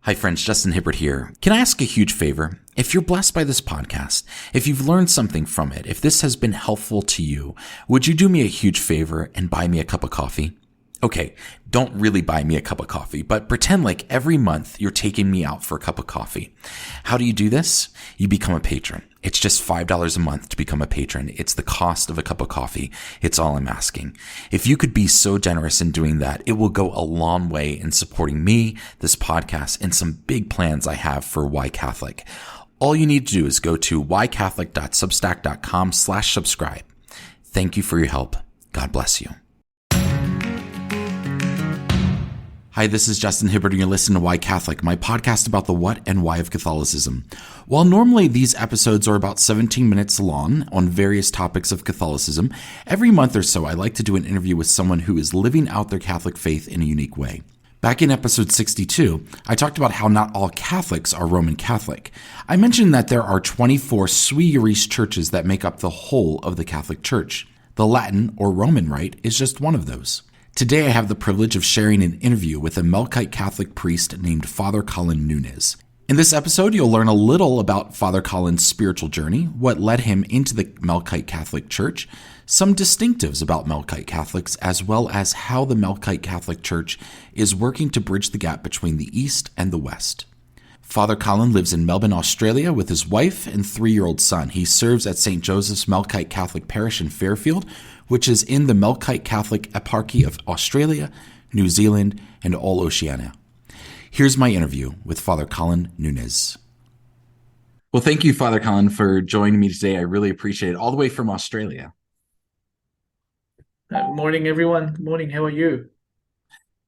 Hi friends, Justin Hibbard here. Can I ask a huge favor? If you're blessed by this podcast, if you've learned something from it, if this has been helpful to you, would you do me a huge favor and buy me a cup of coffee? Okay, don't really buy me a cup of coffee, but pretend like every month you're taking me out for a cup of coffee. How do you do this? You become a patron. It's just $5 a month to become a patron. It's the cost of a cup of coffee. It's all I'm asking. If you could be so generous in doing that, it will go a long way in supporting me, this podcast, and some big plans I have for Why Catholic. All you need to do is go to whycatholic.substack.com/subscribe. Thank you for your help. God bless you. Hi, this is Justin Hibbard, and you're listening to Why Catholic, my podcast about the what and why of Catholicism. While normally these episodes are about 17 minutes long on various topics of Catholicism, every month or so I like to do an interview with someone who is living out their Catholic faith in a unique way. Back in episode 62, I talked about how not all Catholics are Roman Catholic. I mentioned that there are 24 sui juris churches that make up the whole of the Catholic Church. The Latin or Roman Rite is just one of those. Today I have the privilege of sharing an interview with a Melkite Catholic priest named Father Collin Nunis. In this episode, you'll learn a little about Father Collin's spiritual journey, what led him into the Melkite Catholic Church, some distinctives about Melkite Catholics, as well as how the Melkite Catholic Church is working to bridge the gap between the East and the West. Father Collin lives in Melbourne, Australia with his wife and 3-year-old son. He serves at St. Joseph's Melkite Catholic Parish in Fairfield, which is in the Melkite Catholic Eparchy of Australia, New Zealand, and All Oceania. Here's my interview with Father Collin Nunis. Well, thank you, Father Collin, for joining me today. I really appreciate it, all the way from Australia. Morning, everyone. Good morning. How are you?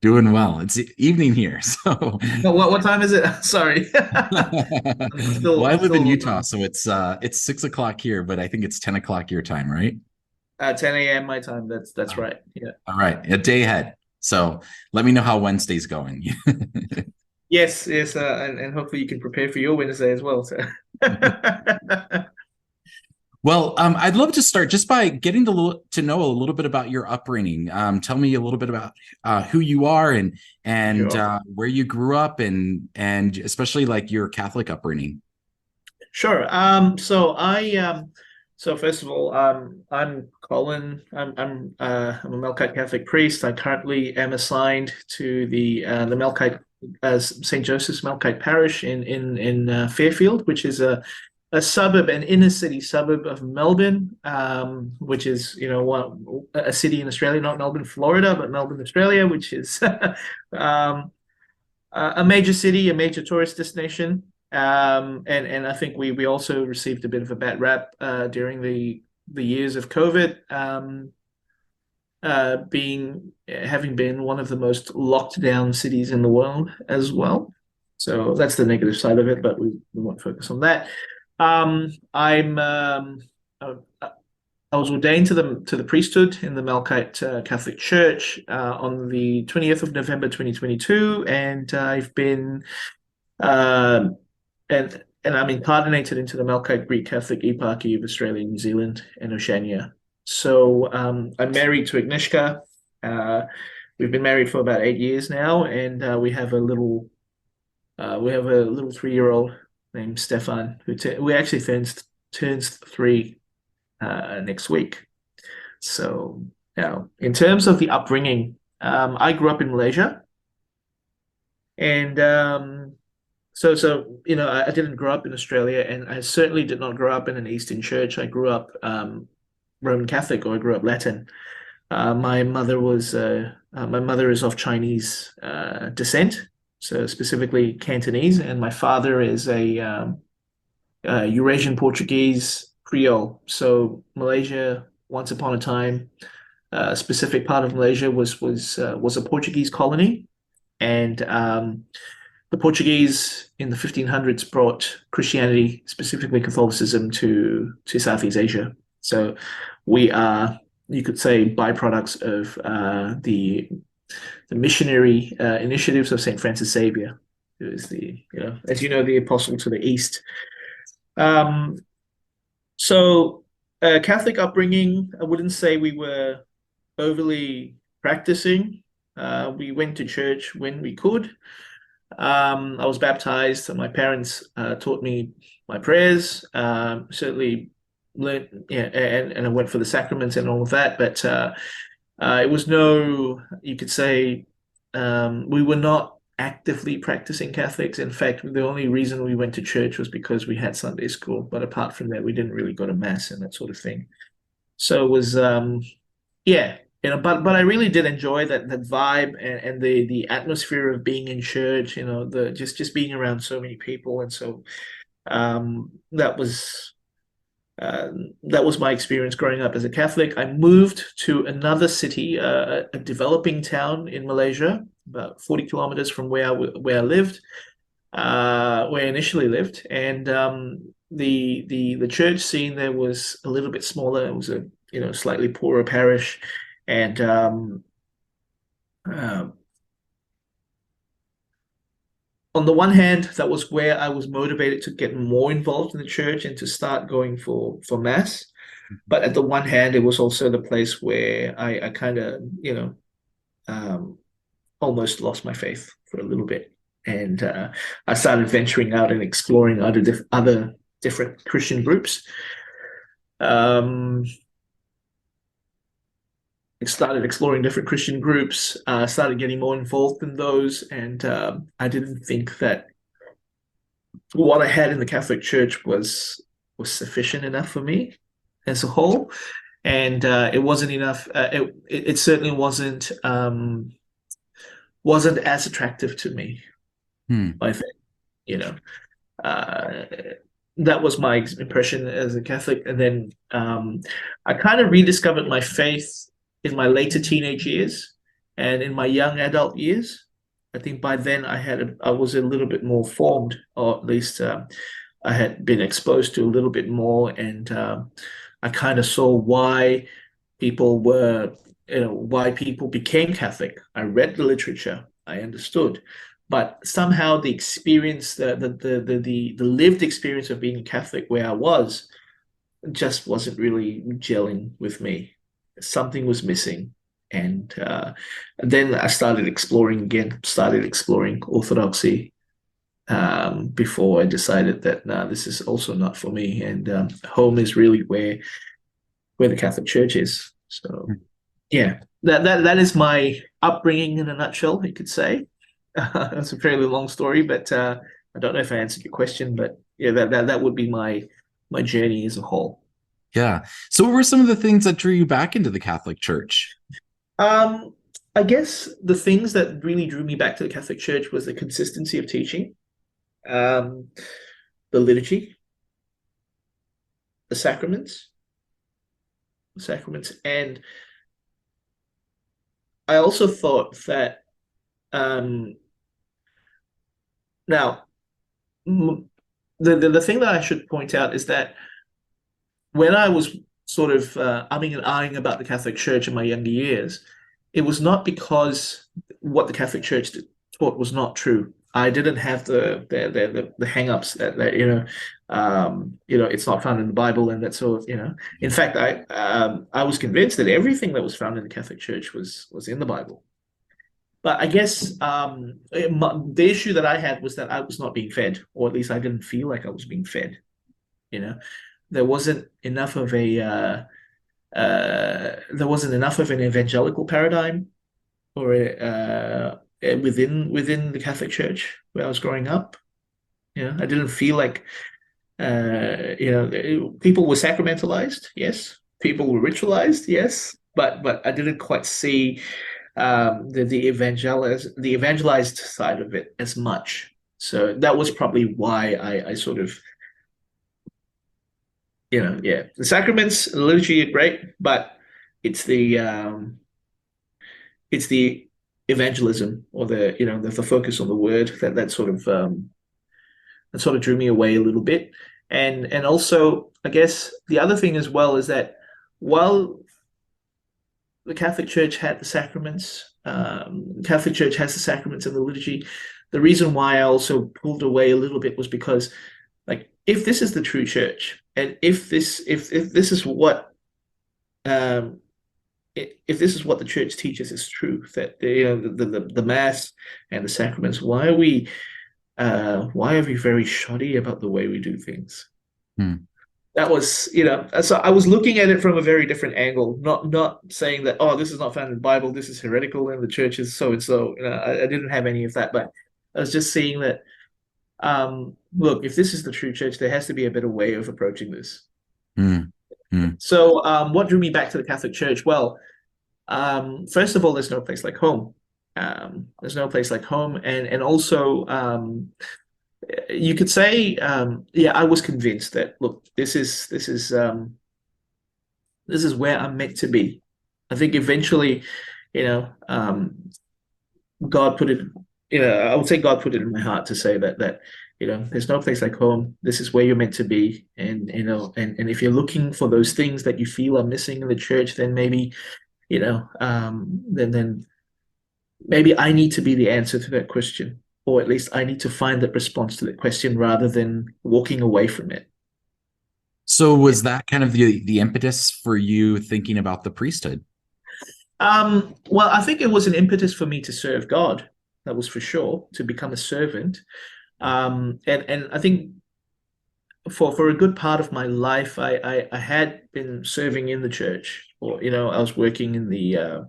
Doing well. It's evening here, so. What time is it? Sorry. Well, I live in Utah, so it's 6 o'clock here, but I think it's 10 o'clock your time, right? 10 a.m. my time. That's right. Yeah. All right, a day ahead. So let me know how Wednesday's going. Yes. And hopefully you can prepare for your Wednesday as well. So. Well, I'd love to start just by getting to know a little bit about your upbringing. Tell me a little bit about who you are and Sure. where you grew up, and especially like your Catholic upbringing. Sure. So first of all, I'm Colin. I'm a Melkite Catholic priest. I currently am assigned to the Melkite St. Joseph's Melkite Parish in Fairfield, which is a suburb, an inner city suburb of Melbourne, which is, a city in Australia, not Melbourne, Florida, but Melbourne, Australia, which is a major city, a major tourist destination. And I think we also received a bit of a bad rap during the years of COVID, having been one of the most locked down cities in the world as well. So that's the negative side of it, but we won't focus on that. I was ordained to the priesthood in the Melkite Catholic Church on the 20th of November 2022, and I've been and I'm incarnated into the Melkite Greek Catholic Eparchy of Australia, New Zealand, and Oceania. So I'm married to Agnieszka. We've been married for about 8 years now, and we have a little 3-year-old named Stefan, who actually turns 3 next week. So now, in terms of the upbringing, I grew up in Malaysia, and so I didn't grow up in Australia, and I certainly did not grow up in an Eastern church. I grew up Roman Catholic, or I grew up Latin. My mother is of Chinese descent, so specifically Cantonese, and my father is a Eurasian Portuguese Creole. So Malaysia, once upon a time, a specific part of Malaysia was a Portuguese colony, and the Portuguese in the 1500s brought Christianity, specifically Catholicism, to Southeast Asia. So we are, you could say, byproducts of the missionary initiatives of St. Francis Xavier, who is as you know, the apostle to the East. So Catholic upbringing, I wouldn't say we were overly practicing. We went to church when we could. I was baptized, and my parents taught me my prayers. Certainly learned, yeah, and I went for the sacraments and all of that. But it was no, you could say, we were not actively practicing Catholics. In fact, the only reason we went to church was because we had Sunday school. But apart from that, we didn't really go to mass and that sort of thing. So it was, yeah, but I really did enjoy that vibe and the atmosphere of being in church. The just being around so many people, and so um, that was that was my experience growing up as a Catholic. I moved to another city, a developing town in Malaysia, about 40 kilometers from where I lived, where I initially lived, and the church scene there was a little bit smaller. It was a slightly poorer parish, and uh, on the one hand, that was where I was motivated to get more involved in the church and to start going for mass. But at the one hand, it was also the place where I kind of, um, almost lost my faith for a little bit. And I started venturing out and exploring other different Christian groups. Um, started exploring different Christian groups, started getting more involved in those, and I didn't think that what I had in the Catholic Church was sufficient enough for me as a whole, and it wasn't enough. It certainly wasn't as attractive to me. I think, you know, uh, that was my impression as a Catholic, and then I kind of rediscovered my faith in my later teenage years and in my young adult years. I think by then I was a little bit more formed, or at least I had been exposed to a little bit more, and I kind of saw why people were, why people became Catholic. I read the literature, I understood, but somehow the experience, the lived experience of being Catholic where I was, just wasn't really gelling with me. Something was missing. And then I started exploring again, started exploring Orthodoxy before I decided that, no, this is also not for me. And home is really where the Catholic Church is. So, yeah, that is my upbringing in a nutshell, you could say. That's a fairly long story, but I don't know if I answered your question, but yeah, that would be my journey as a whole. Yeah. So what were some of the things that drew you back into the Catholic Church? Um, I guess the things that really drew me back to the Catholic Church was the consistency of teaching, um, the liturgy, the sacraments, and I also thought that um, now the thing that I should point out is that when I was sort of umming and ahhing about the Catholic Church in my younger years, it was not because what the Catholic Church taught was not true. I didn't have the hang-ups that it's not found in the Bible and that sort of, In fact, I was convinced that everything that was found in the Catholic Church was in the Bible. But I guess the issue that I had was that I was not being fed, or at least I didn't feel like I was being fed. You know, there wasn't enough of there wasn't enough of an evangelical paradigm or within the Catholic Church where I was growing up. I didn't feel like people were sacramentalized, yes. People were ritualized, yes. But I didn't quite see the evangelized side of it as much. So that was probably why I sort of, the sacraments, the liturgy are great, but it's the evangelism, or the focus on the word that sort of drew me away a little bit. And also, I guess the other thing as well is that while the Catholic Church had the sacraments, Catholic Church has the sacraments and the liturgy, the reason why I also pulled away a little bit was because, like, if this is the true church, and if this is what if this is what the church teaches is true, that the mass and the sacraments, why are we very shoddy about the way we do things? Hmm. That was, so I was looking at it from a very different angle, not saying that, oh, this is not found in the Bible, this is heretical, and the church is so and so. I didn't have any of that, but I was just seeing that, look, if this is the true church, there has to be a better way of approaching this. Hmm. Hmm. So, what drew me back to the Catholic Church? Well, first of all, there's no place like home. There's no place like home, and also, you could say, yeah, I was convinced that, look, this is where I'm meant to be. I think eventually, you know, God put it, I would say God put it in my heart to say that there's no place like home. This is where you're meant to be, and and if you're looking for those things that you feel are missing in the church, then maybe, then maybe I need to be the answer to that question, or at least I need to find that response to that question rather than walking away from it. So was that kind of the impetus for you thinking about the priesthood? Well, I think it was an impetus for me to serve God. That was for sure, to become a servant. And I think for a good part of my life, I had been serving in the church, or I was working in I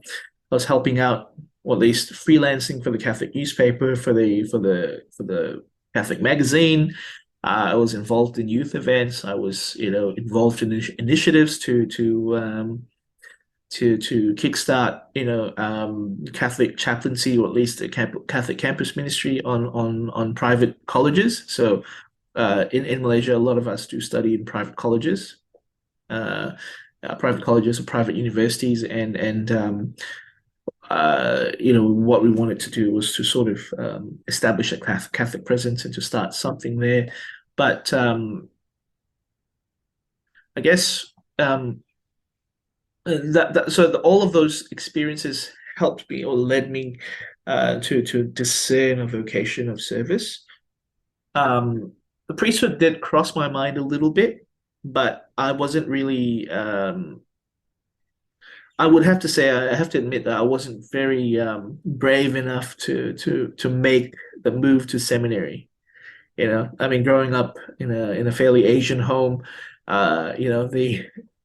was helping out, or at least freelancing for the Catholic newspaper, for the Catholic magazine. I was involved in youth events. I was, involved in initiatives to kickstart, Catholic chaplaincy, or at least a Catholic campus ministry on private colleges. So, in Malaysia, a lot of us do study in uh, private colleges or private universities, and what we wanted to do was to sort of establish a Catholic presence and to start something there. But I guess all of those experiences helped me or led me to discern a vocation of service. The priesthood did cross my mind a little bit, but I wasn't really. I would have to say, I have to admit that I wasn't very brave enough to make the move to seminary. I mean, growing up in a fairly Asian home,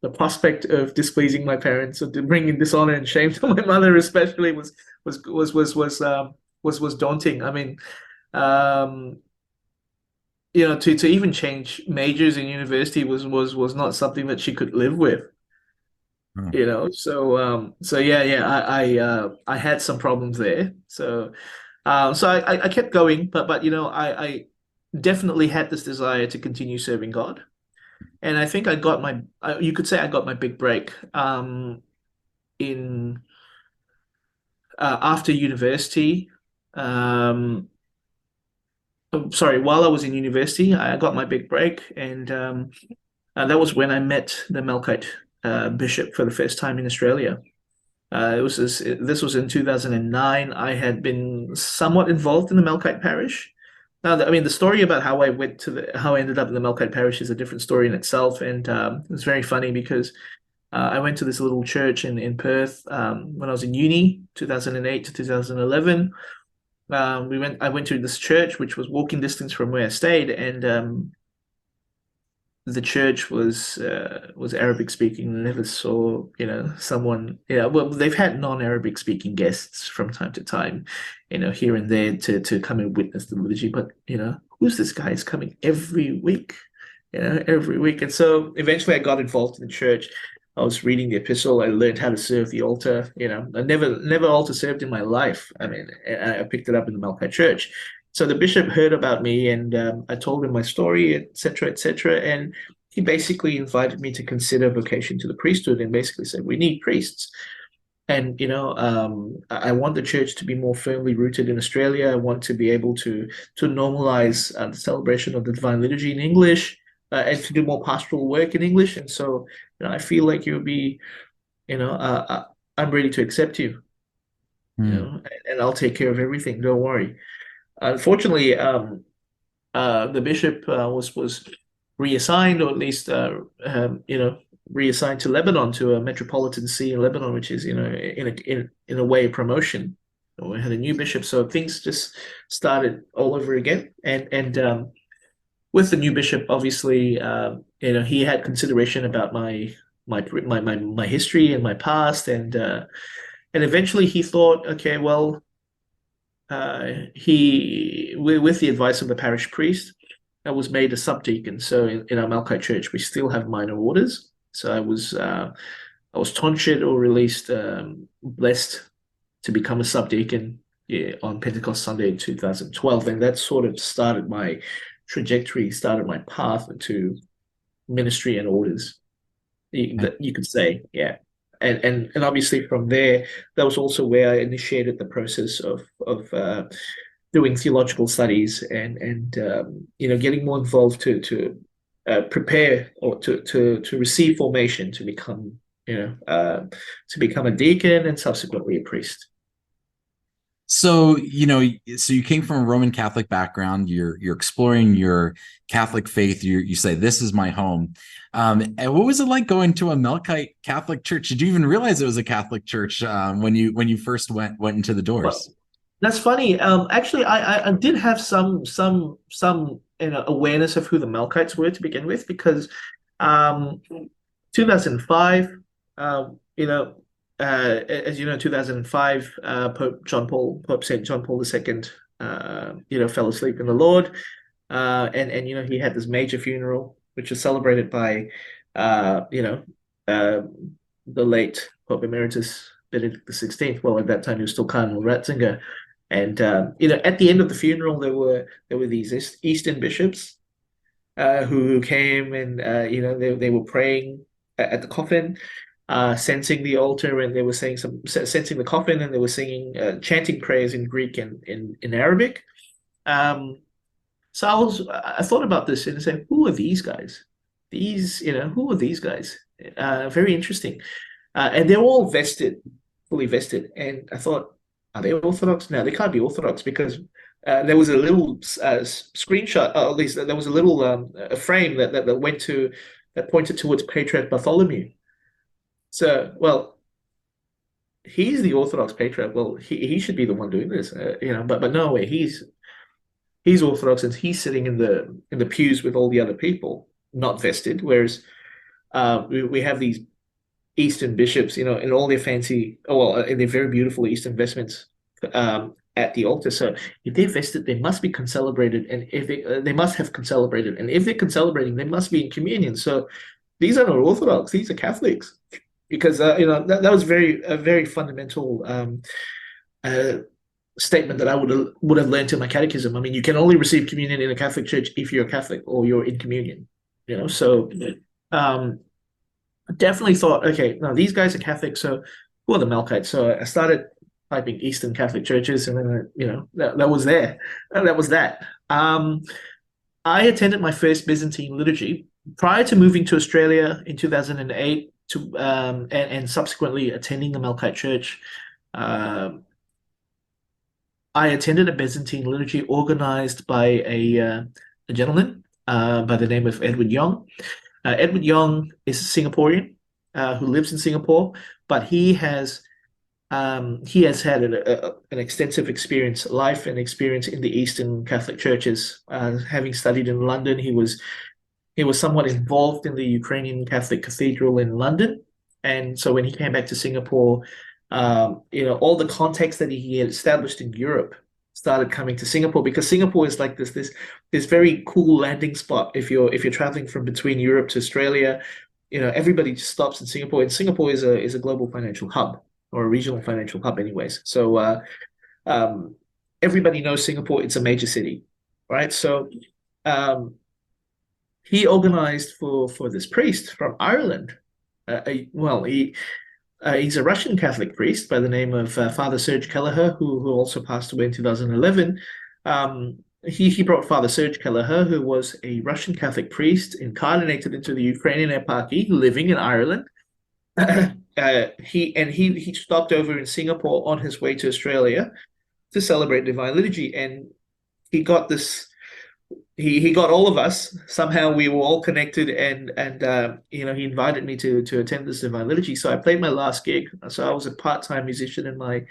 the prospect of displeasing my parents or bringing dishonor and shame to my mother, especially, was daunting. I mean, um, to even change majors in university was not something that she could live with. Hmm. So yeah, I had some problems there. So I kept going, but I definitely had this desire to continue serving God. And I think you could say I got my big break in after university. Um, sorry, while I was in university, I got my big break, and that was when I met the Melkite bishop for the first time in Australia. This was in 2009. I had been somewhat involved in the Melkite Parish. Now, I mean, the story about how I ended up in the Melkite Parish is a different story in itself, and it's very funny because I went to this little church in Perth when I was in uni, 2008 to 2011. I went to this church which was walking distance from where I stayed, and the church was Arabic speaking. I never saw, someone. Yeah, well, they've had non-Arabic speaking guests from time to time, here and there to come and witness the liturgy. But who's this guy? He's coming every week, every week. And so eventually, I got involved in the church. I was reading the epistle. I learned how to serve the altar. I never altar served in my life. I mean, I picked it up in the Melkite Church. So the bishop heard about me, and I told him my story, etc., etc., and he basically invited me to consider vocation to the priesthood, and basically said, "We need priests." And I want the church to be more firmly rooted in Australia. I want to be able to normalize the celebration of the Divine Liturgy in English, and to do more pastoral work in English. And so, I feel like you'll be, I'm ready to accept you, Hmm. and I'll take care of everything. Don't worry. Unfortunately, the bishop was reassigned, or at least reassigned to Lebanon, to a metropolitan see in Lebanon, which is, in a way a promotion. We had a new bishop, so things just started all over again. And with the new bishop, obviously, he had consideration about my history and my past, and eventually he thought, okay, well, with the advice of the parish priest, I was made a subdeacon. So in our Melkite Church, we still have minor orders. So I was tonsured or released, blessed to become a subdeacon, on Pentecost Sunday in 2012, and that sort of started my trajectory, started my path into ministry and orders. You could say, yeah. And obviously from there, that was also where I initiated the process of doing theological studies and getting more involved to prepare or to receive formation to become a deacon and subsequently a priest. So, so you came from a Roman Catholic background. You're exploring your Catholic faith. You say, this is my home. And what was it like going to a Melkite Catholic church? Did you even realize it was a Catholic church when you first went into the doors? Well, that's funny. Actually, I did have some awareness of who the Melkites were to begin with, because 2005, as you know, 2005, Pope Saint John Paul II, fell asleep in the Lord, and he had this major funeral, which was celebrated by, the late Pope Emeritus Benedict XVI. Well, at that time he was still Cardinal Ratzinger, and at the end of the funeral, there were these Eastern bishops who came, and they were praying at the coffin, sensing the altar, and they were sensing the coffin, and they were singing, chanting prayers in Greek and in Arabic. So I thought about this and said, who are these guys? Who are these guys? Very interesting. And they're all fully vested. And I thought, are they Orthodox? No, they can't be Orthodox, because there was a little screenshot, at least there was a little a frame that pointed towards Patriarch Bartholomew. So, well, he's the Orthodox patriarch. Well, he should be the one doing this, but no way. He's Orthodox, and he's sitting in the pews with all the other people, not vested. Whereas we have these Eastern bishops, in all their in their very beautiful Eastern vestments at the altar. So if they're vested, they must be concelebrated, and if they must have concelebrated, and if they're concelebrating, they must be in communion. So these are not Orthodox; these are Catholics, because that was a very fundamental statement that I would have learned in my catechism. I mean, you can only receive communion in a Catholic church if you're a Catholic or you're in communion. So I definitely thought, okay, no, these guys are Catholic, so who are the Melkites? So I started typing Eastern Catholic churches, and then that was there. That was that. I attended my first Byzantine liturgy prior to moving to Australia in 2008 and subsequently attending the Melkite Church. I attended a Byzantine liturgy organized by a gentleman by the name of Edward Yong. Edward Yong is a Singaporean who lives in Singapore, but he has had an extensive life and experience in the Eastern Catholic churches. Having studied in London, he was somewhat involved in the Ukrainian Catholic Cathedral in London, and so when he came back to Singapore, all the contacts that he had established in Europe started coming to Singapore, because Singapore is like this very cool landing spot if you're traveling from between Europe to Australia. Everybody just stops in Singapore, and Singapore is a global financial hub, or a regional financial hub anyways. So everybody knows Singapore. It's a major city, right? So he organized for this priest from Ireland. He's a Russian Catholic priest by the name of Father Serge Kelleher, who also passed away in 2011. He brought Father Serge Kelleher, who was a Russian Catholic priest incarnated into the Ukrainian Eparchy, living in Ireland. He stopped over in Singapore on his way to Australia to celebrate Divine Liturgy, and he got this he got all of us. Somehow we were all connected, and he invited me to attend this divine liturgy. So I played my last gig. So I was a part-time musician in my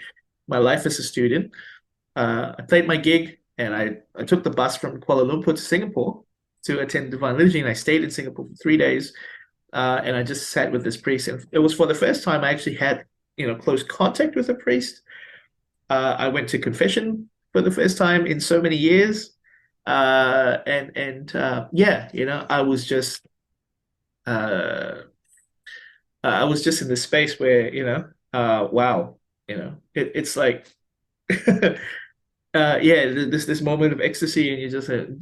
life as a student. I played my gig, and I took the bus from Kuala Lumpur to Singapore to attend divine liturgy, and I stayed in Singapore for 3 days. And I just sat with this priest, and it was for the first time I actually had close contact with a priest. I went to confession for the first time in so many years. Yeah, uh, I was just in this space where, wow, it's like, yeah, this moment of ecstasy, and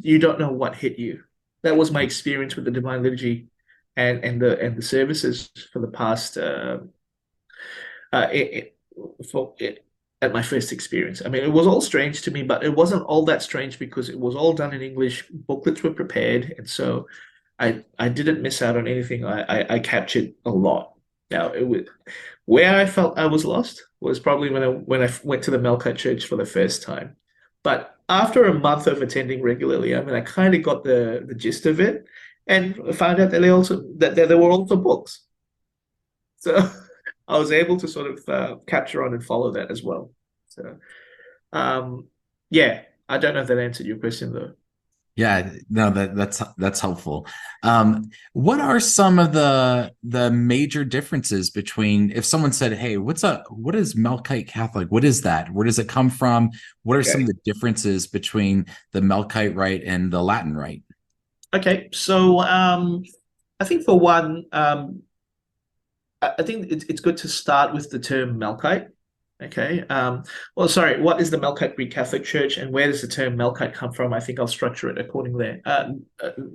you don't know what hit you. That was my experience with the Divine Liturgy and the services for the past uh, it, for it, at my first experience. I mean, it was all strange to me, but it wasn't all that strange because it was all done in English. Booklets were prepared, and so I didn't miss out on anything. I captured a lot. Now, it was where I felt I was lost was probably when I went to the Melkite Church for the first time. But after a month of attending regularly, I mean, I kind of got the gist of it, and found out that there were also books. So I was able to sort of capture on and follow that as well. So um, yeah, I don't know if that answered your question though. Yeah, no, that's helpful. What are some of the major differences between if someone said, "Hey, what is Melkite Catholic? What is that? Where does it come from? What are some of Okay. the differences between the Melkite Rite and the Latin Rite?" Okay. So I think for one, I think it's good to start with the term Melkite. Okay. Well, sorry, what is the Melkite Greek Catholic Church, and where does the term Melkite come from? I think I'll structure it accordingly,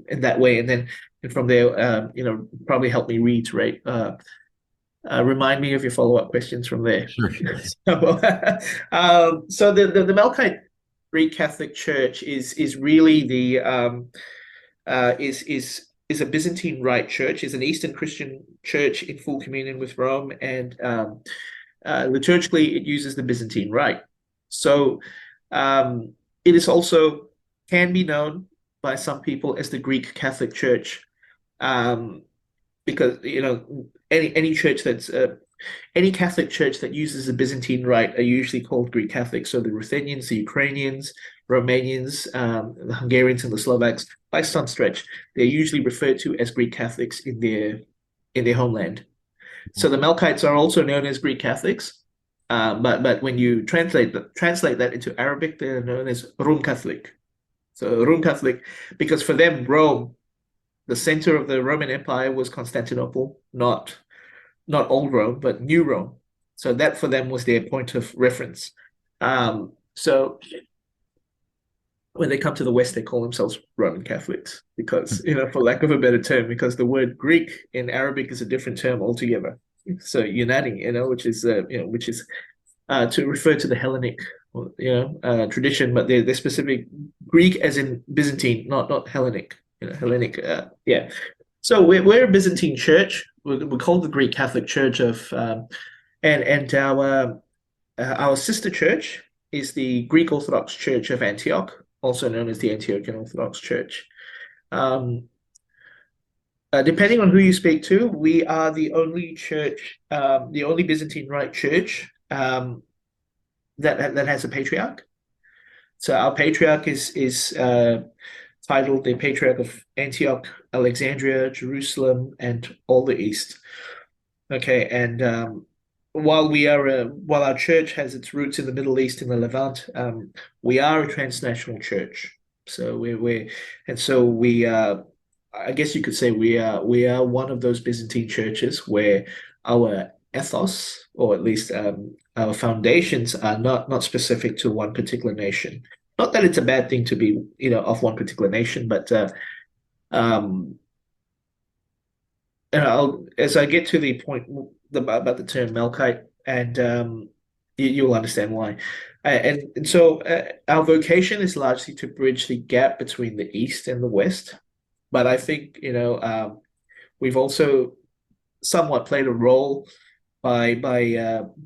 in that way, and then from there, probably help me reiterate. Remind me of your follow-up questions from there. Sure. So, so the Melkite Greek Catholic Church is really the is a Byzantine Rite church, is an Eastern Christian church in full communion with Rome, and liturgically it uses the Byzantine Rite. So it is also can be known by some people as the Greek Catholic Church, um, because any church that's any Catholic church that uses the Byzantine Rite are usually called Greek Catholic. So the Ruthenians, the Ukrainians, Romanians, the Hungarians, and the Slovaks, by some stretch, they're usually referred to as Greek Catholics in their homeland. So the Melkites are also known as Greek Catholics, but when you translate that into Arabic, they're known as Rum Catholic. So Rum Catholic, because for them, Rome, the center of the Roman Empire, was Constantinople, not old Rome, but new Rome. So that for them was their point of reference. So when they come to the West, they call themselves Roman Catholics because, for lack of a better term, because the word Greek in Arabic is a different term altogether. So Unani, which is to refer to the Hellenic, tradition, but they're specific Greek as in Byzantine, not Hellenic. Hellenic. Yeah. So we're a Byzantine church. We're called the Greek Catholic Church of, and our sister church is the Greek Orthodox Church of Antioch, also known as the Antiochian Orthodox Church. Depending on who you speak to, we are the only church, the only Byzantine Rite church that has a patriarch. So our patriarch is titled the Patriarch of Antioch, Alexandria, Jerusalem, and all the East. Okay, and while our church has its roots in the Middle East and the Levant, we are a transnational church. So I guess you could say we are one of those Byzantine churches where our ethos, or at least our foundations, are not specific to one particular nation. Not that it's a bad thing to be, of one particular nation, but um, as I get to the point about the term Melkite, and you'll understand why. And so our vocation is largely to bridge the gap between the East and the West. But I think, we've also somewhat played a role by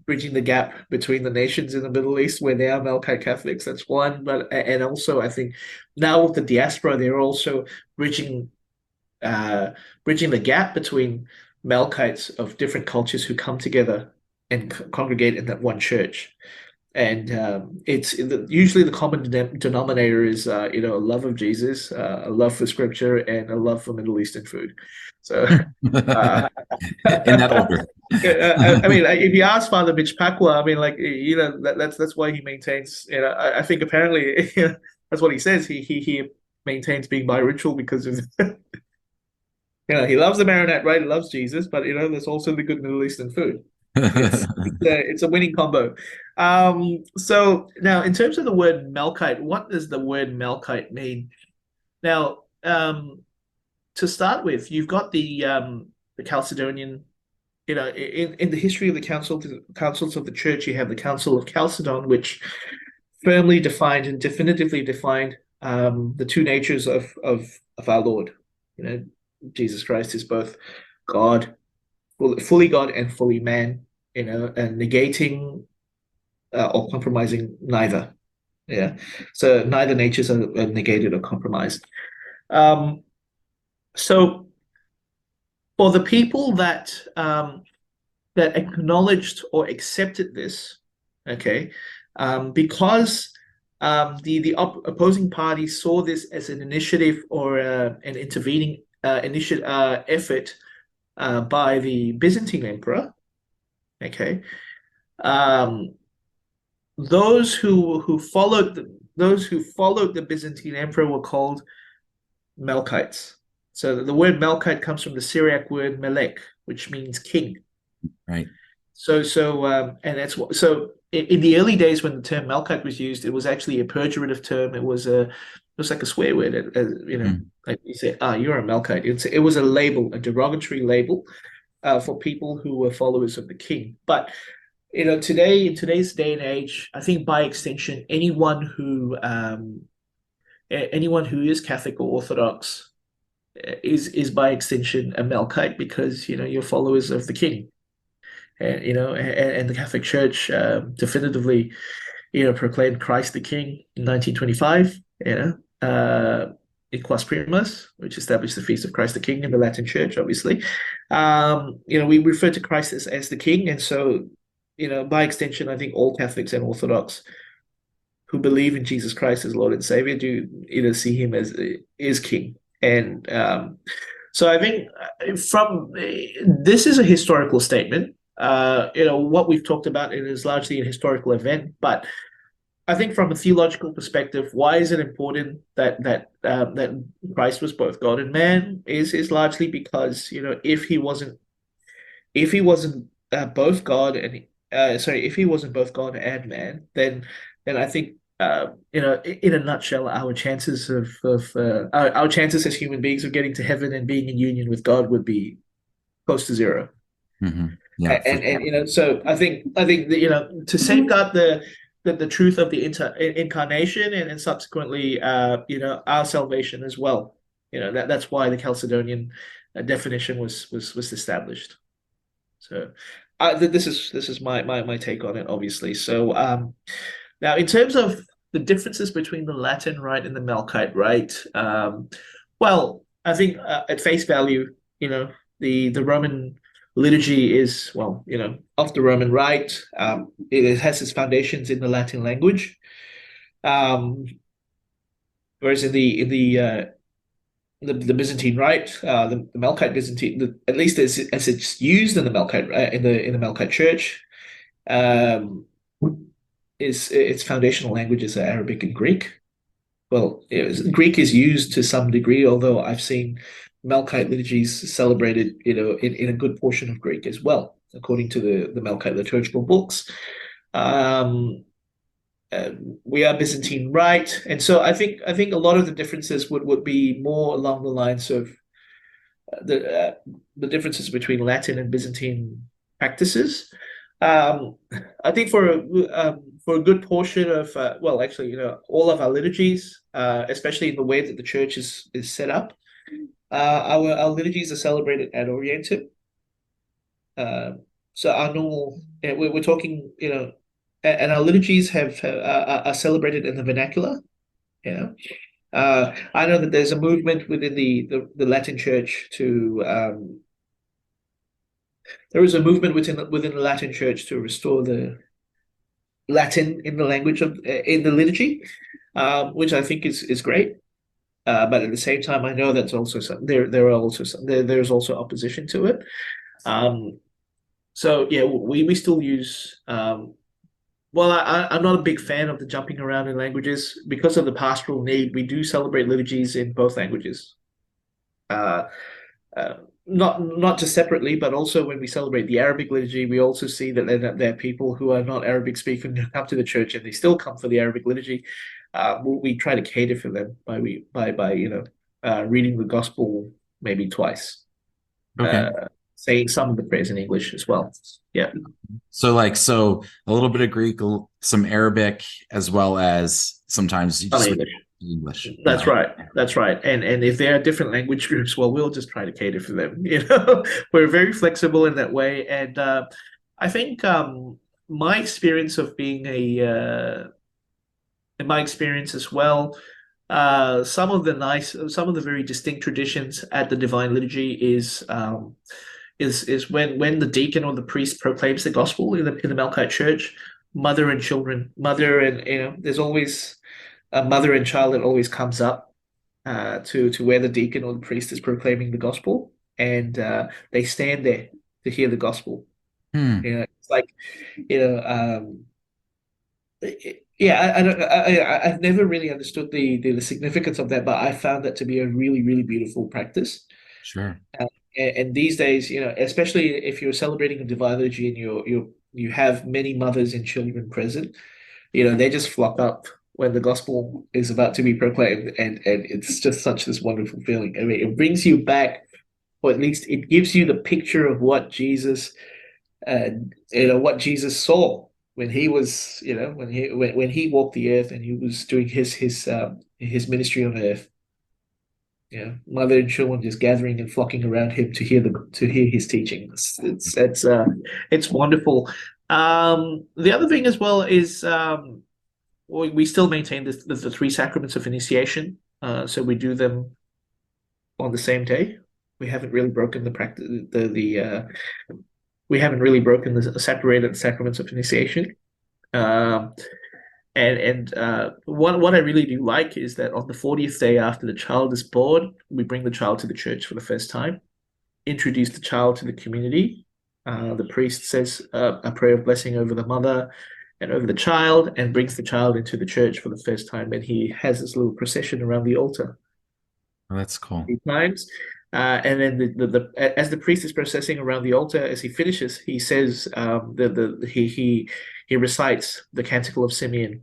bridging the gap between the nations in the Middle East where they are Melkite Catholics. That's one. But and also I think now with the diaspora, they're also bridging bridging the gap between Melkites of different cultures who come together and congregate in that one church. And usually the common denominator is a love of Jesus, a love for Scripture, and a love for Middle Eastern food. So, uh, In that order. I mean, if you ask Father Mitch Pacwa, I mean, like that's why he maintains. I think apparently that's what he says. He maintains being bi-ritual because of he loves the marinette, right? He loves Jesus, but there's also the good Middle Eastern food. It's a winning combo. So now, in terms of the word Melkite, what does the word Melkite mean? Now, to start with, you've got the Chalcedonian. In the history of the councils of the church, you have the Council of Chalcedon, which firmly defined and definitively defined the two natures of our Lord. Jesus Christ is both God, fully God and fully man, and negating or compromising neither. Yeah. So neither natures are negated or compromised. So for the people that acknowledged or accepted this, okay, because the opposing party saw this as an initiative or an intervening effort by the Byzantine emperor. Okay, um, those who followed the Byzantine emperor were called Melkites. So the word Melkite comes from the Syriac word melek, which means king. Right. And that's what. So in the early days when the term Melkite was used, it was actually a pejorative term. It was like a swear word. Like you say, you're a Melkite. It was a label, a derogatory label, for people who were followers of the king. But today, in today's day and age, I think by extension, anyone who is Catholic or Orthodox is by extension a Melkite because you're followers of the king. And the Catholic Church definitively, proclaimed Christ the King in 1925. In Quas Primas, which established the Feast of Christ the King in the Latin Church, obviously. We refer to Christ as the King, and so, by extension, I think all Catholics and Orthodox who believe in Jesus Christ as Lord and Savior do see him as King. And so I think this is a historical statement. What we've talked about it is largely a historical event, but I think from a theological perspective, why is it important that Christ was both God and man is largely because if he wasn't both God and if he wasn't both God and man, then I think in a nutshell, our chances our chances as human beings of getting to heaven and being in union with God would be close to zero. Mm-hmm. Yeah, and so I think that, to safeguard the truth of the incarnation and subsequently our salvation as well. That's why the Chalcedonian definition was established. So this is my take on it, obviously. So now in terms of the differences between the Latin Rite and the Melkite Rite, well, I think at face value, the Roman liturgy is, of the Roman Rite. It has its foundations in the Latin language, whereas in the Byzantine Rite, the Melkite Byzantine, at least as it's used in the Melkite in the Melkite Church, is its foundational languages are Arabic and Greek. Well, Greek is used to some degree, although I've seen Melkite liturgies celebrated, in a good portion of Greek as well, according to the Melkite liturgical books. We are Byzantine Rite, and so I think a lot of the differences would be more along the lines of the differences between Latin and Byzantine practices. I think for a good portion of all of our liturgies, especially in the way that the church is set up, our liturgies are celebrated ad orientem. So our normal, we're talking, and our liturgies are celebrated in the vernacular. You know, I know that there's a movement within the Latin Church there is a movement within the Latin Church to restore the Latin in the language of in the liturgy, which I think is great. But at the same time, I know that's also there's also opposition to it. So yeah, we still use. Well, I'm not a big fan of the jumping around in languages because of the pastoral need. We do celebrate liturgies in both languages. Uh, uh, not just separately, but also when we celebrate the Arabic liturgy, we also see that there are people who are not Arabic speaking who come to the church and they still come for the Arabic liturgy. We try to cater for them by reading the gospel maybe twice, Okay. saying some of the prayers in English as well. Yeah. So a little bit of Greek, some Arabic, as well as sometimes you just English. English. That's Yeah. right. That's right. And if there are different language groups, well, we'll just try to cater for them. We're very flexible in that way. And I think my experience of being in my experience as well, some of the very distinct traditions at the Divine Liturgy is when the deacon or the priest proclaims the gospel in the Melkite Church, mother and children, there's always a mother and child that always comes up to where the deacon or the priest is proclaiming the gospel, and they stand there to hear the gospel. It's like, you know, yeah, I've never really understood the significance of that, but I found that to be a really, really beautiful practice. Sure. And these days, especially if you're celebrating a divine liturgy and you have many mothers and children present, they just flock up when the gospel is about to be proclaimed, and it's just such this wonderful feeling. I mean, it brings you back, or at least it gives you the picture of what what Jesus saw when he was, when he walked the earth and he was doing his ministry on earth. Mother and children just gathering and flocking around him to hear his teaching. It's wonderful. The other thing as well is we still maintain the three sacraments of initiation. So we do them on the same day. We haven't really broken the practice. We haven't really broken the separated sacraments of initiation. What I really do like is that on the 40th day after the child is born, we bring the child to the church for the first time, introduce the child to the community. The priest says a prayer of blessing over the mother and over the child, and brings the child into the church for the first time. And he has this little procession around the altar. Oh, that's cool. 3 times. And then as the priest is processing around the altar, as he finishes, he says he recites the Canticle of Simeon.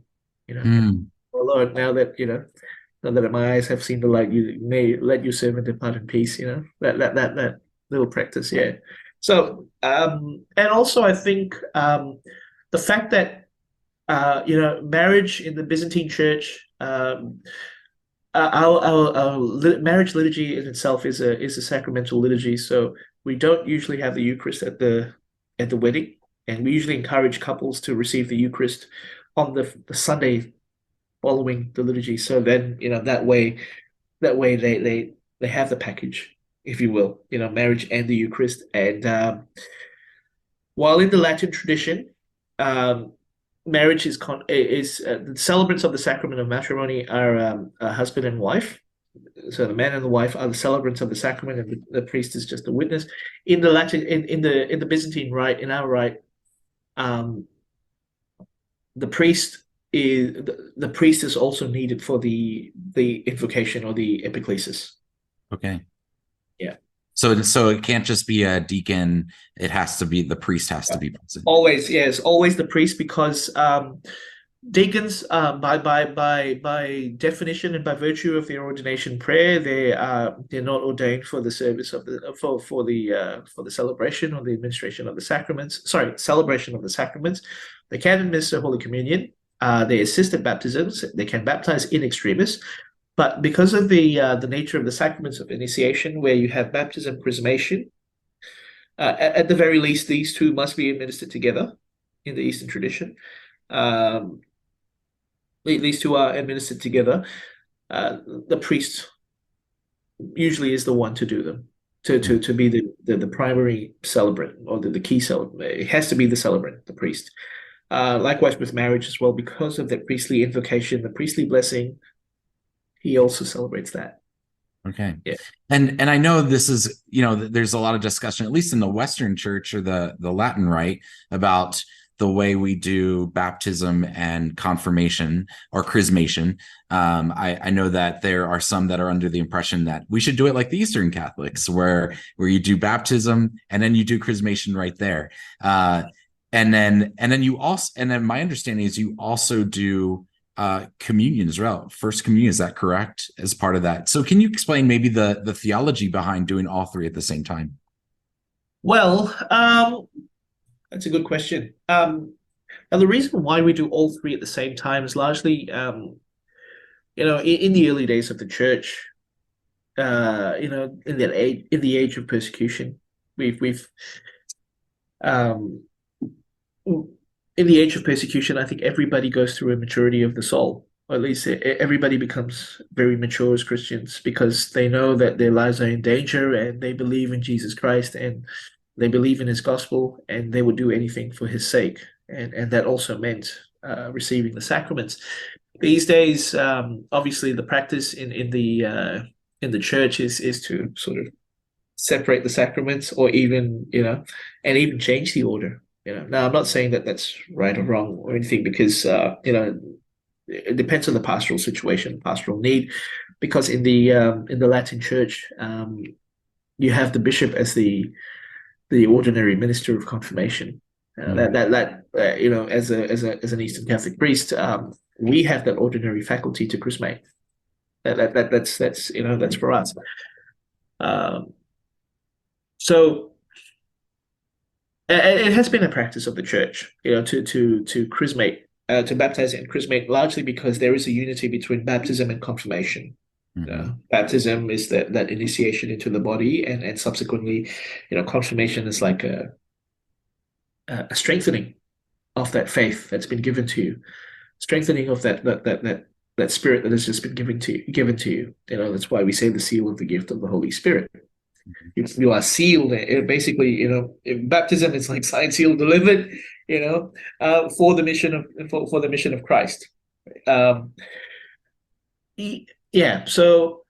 Oh Lord, now that my eyes have seen the light, you may let your servant depart in peace. That little practice, yeah. So and also I think the fact that marriage in the Byzantine Church. Our marriage liturgy in itself is a sacramental liturgy, so we don't usually have the Eucharist at the wedding, and we usually encourage couples to receive the Eucharist on the Sunday following the liturgy. So then that way they have the package, if you will, marriage and the Eucharist. And while in the Latin tradition, marriage is the celebrants of the sacrament of matrimony are a husband and wife. So the man and the wife are the celebrants of the sacrament, and the priest is just a witness. In the Latin, in the Byzantine rite, in our rite, the priest is also needed for the invocation or the epiclesis. Okay. Yeah. So it can't just be a deacon. It has to be the priest has to be present. Always, yes, always the priest, because deacons, by definition and by virtue of their ordination prayer, they're not ordained for the service of for the celebration or the administration of the sacraments. Sorry, celebration of the sacraments. They can administer Holy Communion. They assist at baptisms. They can baptize in extremis. But because of the nature of the sacraments of initiation, where you have baptism, chrismation, at the very least, these two must be administered together in the Eastern tradition. These two are administered together. The priest usually is the one to do them, to be the primary celebrant or the key celebrant. It has to be the celebrant, the priest. Likewise with marriage as well, because of that priestly invocation, the priestly blessing, he also celebrates that. Okay. Yeah. And I know this is, there's a lot of discussion, at least in the Western Church or the Latin Rite, about the way we do baptism and confirmation or chrismation. I know that there are some that are under the impression that we should do it like the Eastern Catholics, where you do baptism and then you do chrismation right there. And then my understanding is you also do communion as well. First communion, is that correct? As part of that. So can you explain maybe the theology behind doing all three at the same time? Well, that's a good question. Now the reason why we do all three at the same time is largely, in the early days of the church, in the age of persecution, in the age of persecution, I think everybody goes through a maturity of the soul, or at least everybody becomes very mature as Christians because they know that their lives are in danger and they believe in Jesus Christ and they believe in his gospel and they would do anything for his sake. And that also meant receiving the sacraments. These days, obviously, the practice in the church is to sort of separate the sacraments, or even and even change the order. Now I'm not saying that that's right or wrong or anything, because it depends on the pastoral situation, pastoral need. Because in the Latin Church, you have the bishop as the ordinary minister of confirmation. As an Eastern Catholic priest, we have that ordinary faculty to chrismate. That's for us. So it has been a practice of the church, to chrismate, to baptize and chrismate, largely because there is a unity between baptism and confirmation. Baptism is that initiation into the body, and subsequently, confirmation is like a strengthening of that faith that's been given to you, strengthening of that spirit that has just been given to you. That's why we say the seal of the gift of the Holy Spirit. You are sealed. Basically, baptism is like signed, sealed, delivered. For the mission of Christ. So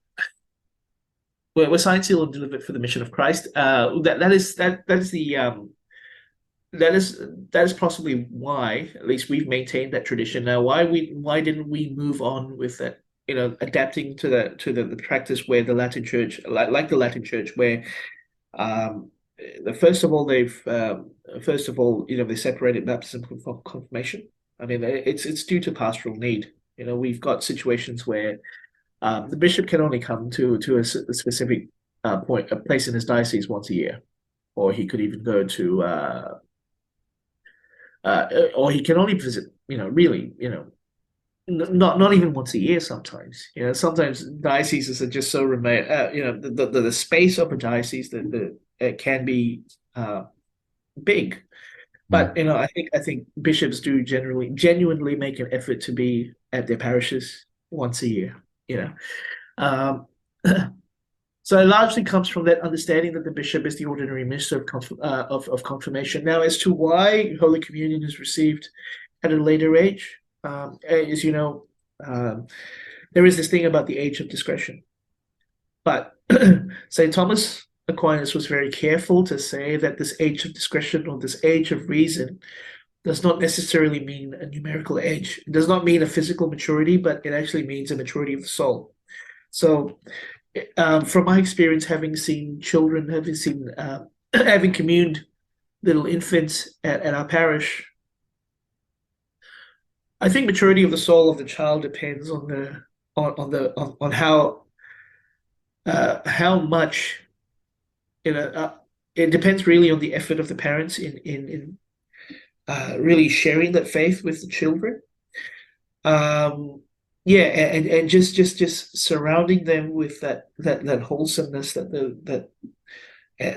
we're signed, sealed, and delivered for the mission of Christ. That is possibly why, at least, we've maintained that tradition. Now, why didn't we move on with that? Adapting to the practice where the Latin Church, like the Latin Church, where first of all they separated baptism from confirmation. I mean, it's due to pastoral need. We've got situations where the bishop can only come to a specific a place in his diocese once a year, or he could even go to, or he can only visit, not even once a year sometimes. Sometimes dioceses are just so remote. The space of a diocese that it can be big. But I think bishops do genuinely make an effort to be at their parishes once a year. So it largely comes from that understanding that the bishop is the ordinary minister of confirmation. Now, as to why Holy Communion is received at a later age, as you know, there is this thing about the age of discretion. But St. Thomas Aquinas was very careful to say that this age of discretion, or this age of reason, does not necessarily mean a numerical age. It does not mean a physical maturity, but it actually means a maturity of the soul. So from my experience, having seen children, having communed little infants at our parish, I think maturity of the soul of the child depends on how much, it depends really on the effort of the parents in really sharing that faith with the children. And just surrounding them with that wholesomeness, and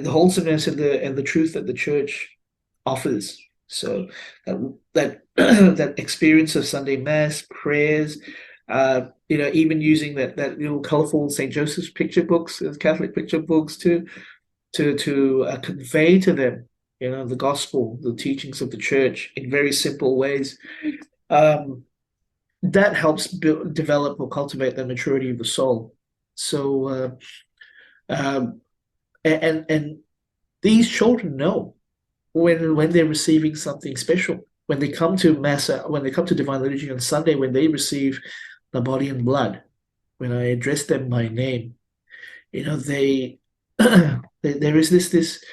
the wholesomeness and the truth that the church offers. So that that experience of Sunday Mass, prayers, even using that little colorful St. Joseph's picture books, Catholic picture books, to convey to them, the gospel, the teachings of the church in very simple ways. That helps develop or cultivate the maturity of the soul. So, and these children know when they're receiving something special. When they come to Mass, when they come to Divine Liturgy on Sunday, when they receive the body and blood, when I address them by name, they there is this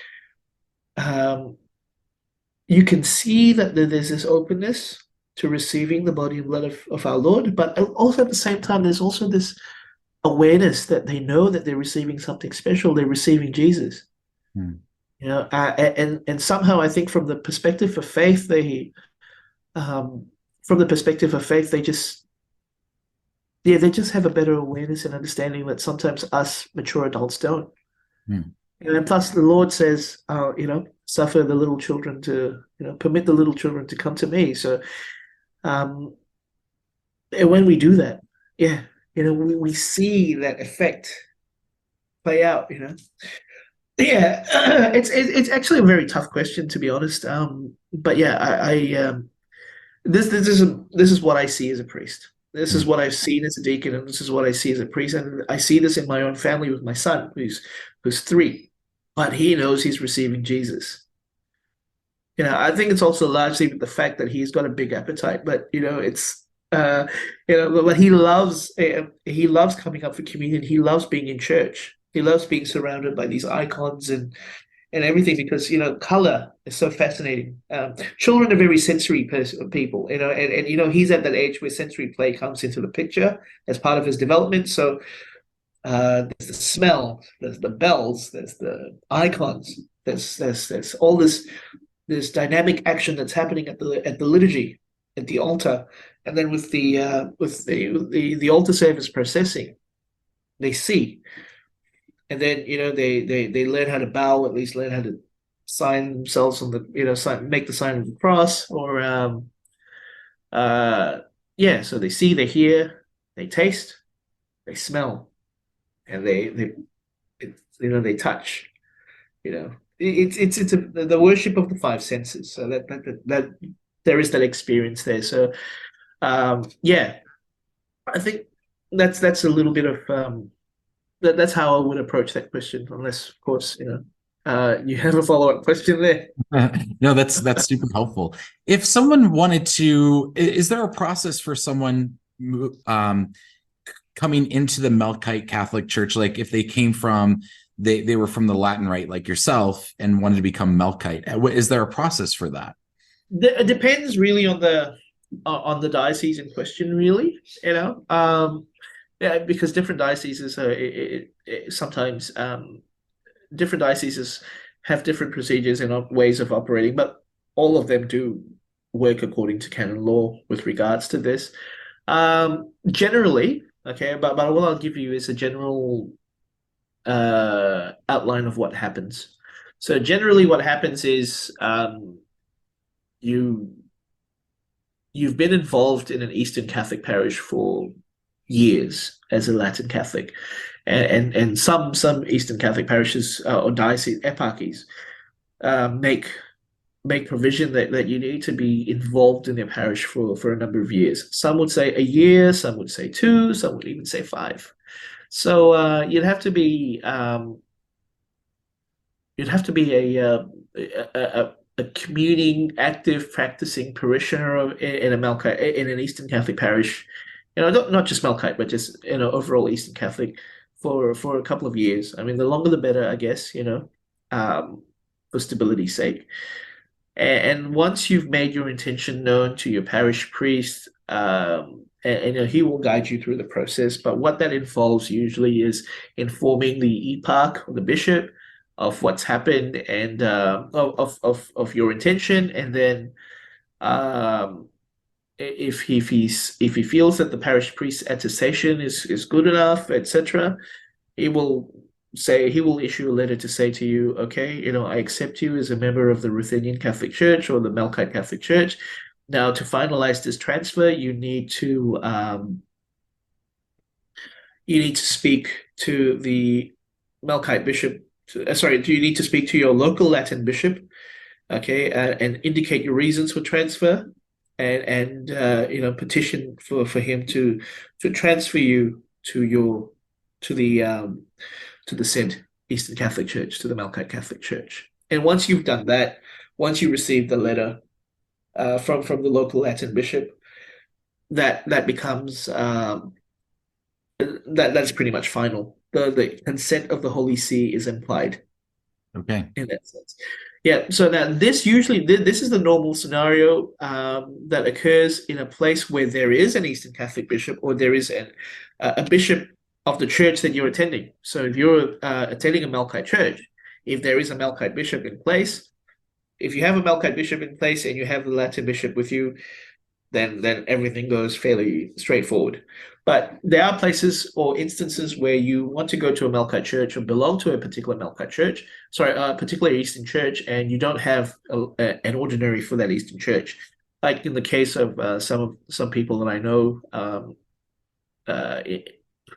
you can see that there's this openness to receiving the body and blood of our Lord, but also at the same time, there's also this awareness that they know that they're receiving something special. They're receiving Jesus. And somehow I think from the perspective of faith, they just have a better awareness and understanding that sometimes us mature adults don't. And plus the Lord says, suffer the little children permit the little children to come to me. So, and when we do that, we see that effect play out, Yeah, it's actually a very tough question, to be honest. But yeah, this is what I see as a priest. This is what I've seen as a deacon, and this is what I see as a priest. And I see this in my own family with my son, who's 3, but he knows he's receiving Jesus. I think it's also largely the fact that he's got a big appetite, but it's but he loves coming up for communion. He loves being in church. He loves being surrounded by these icons and everything because, color is so fascinating. Children are very sensory people, and he's at that age where sensory play comes into the picture as part of his development. So there's the smell, there's the bells, there's the icons, there's all this dynamic action that's happening at the liturgy, at the altar, and then with the altar service processing, they see. And then, they learn how to bow, at least learn how to sign themselves on the, make the sign of the cross, or, so they see, they hear, they taste, they smell, and they touch, it's the worship of the 5 senses. So that there is that experience there. So, I think that's a little bit of, that's how I would approach that question, unless, of course, you have a follow-up question there. No, that's super helpful. If someone wanted to, is there a process for someone coming into the Melkite Catholic Church? Like if they came from, they were from the Latin Rite, like yourself, and wanted to become Melkite, is there a process for that? It depends really on the diocese in question, really. Yeah, because different dioceses sometimes different dioceses have different procedures and ways of operating, but all of them do work according to canon law with regards to this. Generally, okay, but what I'll give you is a general outline of what happens. So generally, what happens is you've been involved in an Eastern Catholic parish for years as a Latin Catholic, and some Eastern Catholic parishes or diocese eparchies make provision that you need to be involved in their parish for a number of years. Some would say a year, some would say 2, some would even say 5. So you'd have to be a communing, active, practicing parishioner in an Eastern Catholic parish. Not just Melkite, but just overall Eastern Catholic for a couple of years. I mean, the longer the better, I guess. For stability's sake. And once you've made your intention known to your parish priest, and he will guide you through the process. But what that involves usually is informing the eparch or the bishop of what's happened and of your intention, and then if he feels that the parish priest's attestation is good enough, etc., he will issue a letter to say to you, okay, I accept you as a member of the Ruthenian Catholic Church or the Melkite Catholic Church. Now, to finalize this transfer, you need to speak to the Melkite bishop. You need to speak to your local Latin bishop, okay, and indicate your reasons for transfer, and petition for him to transfer you to the said Eastern Catholic Church, to the Melkite Catholic Church. And once you've done that, once you receive the letter from the local Latin bishop, that becomes that's pretty much final. The consent of the Holy See is implied. Okay. In that sense. Yeah. So now this is the normal scenario that occurs in a place where there is an Eastern Catholic bishop, or there is a bishop of the church that you're attending. So if you're attending a Melkite church, if there is a Melkite bishop in place, if you have a Melkite bishop in place and you have the Latin bishop with you, then everything goes fairly straightforward. But there are places or instances where you want to go to a Melkite church or belong to a particular Melkite church, a particular Eastern church, and you don't have an ordinary for that Eastern church. Like in the case of some people that I know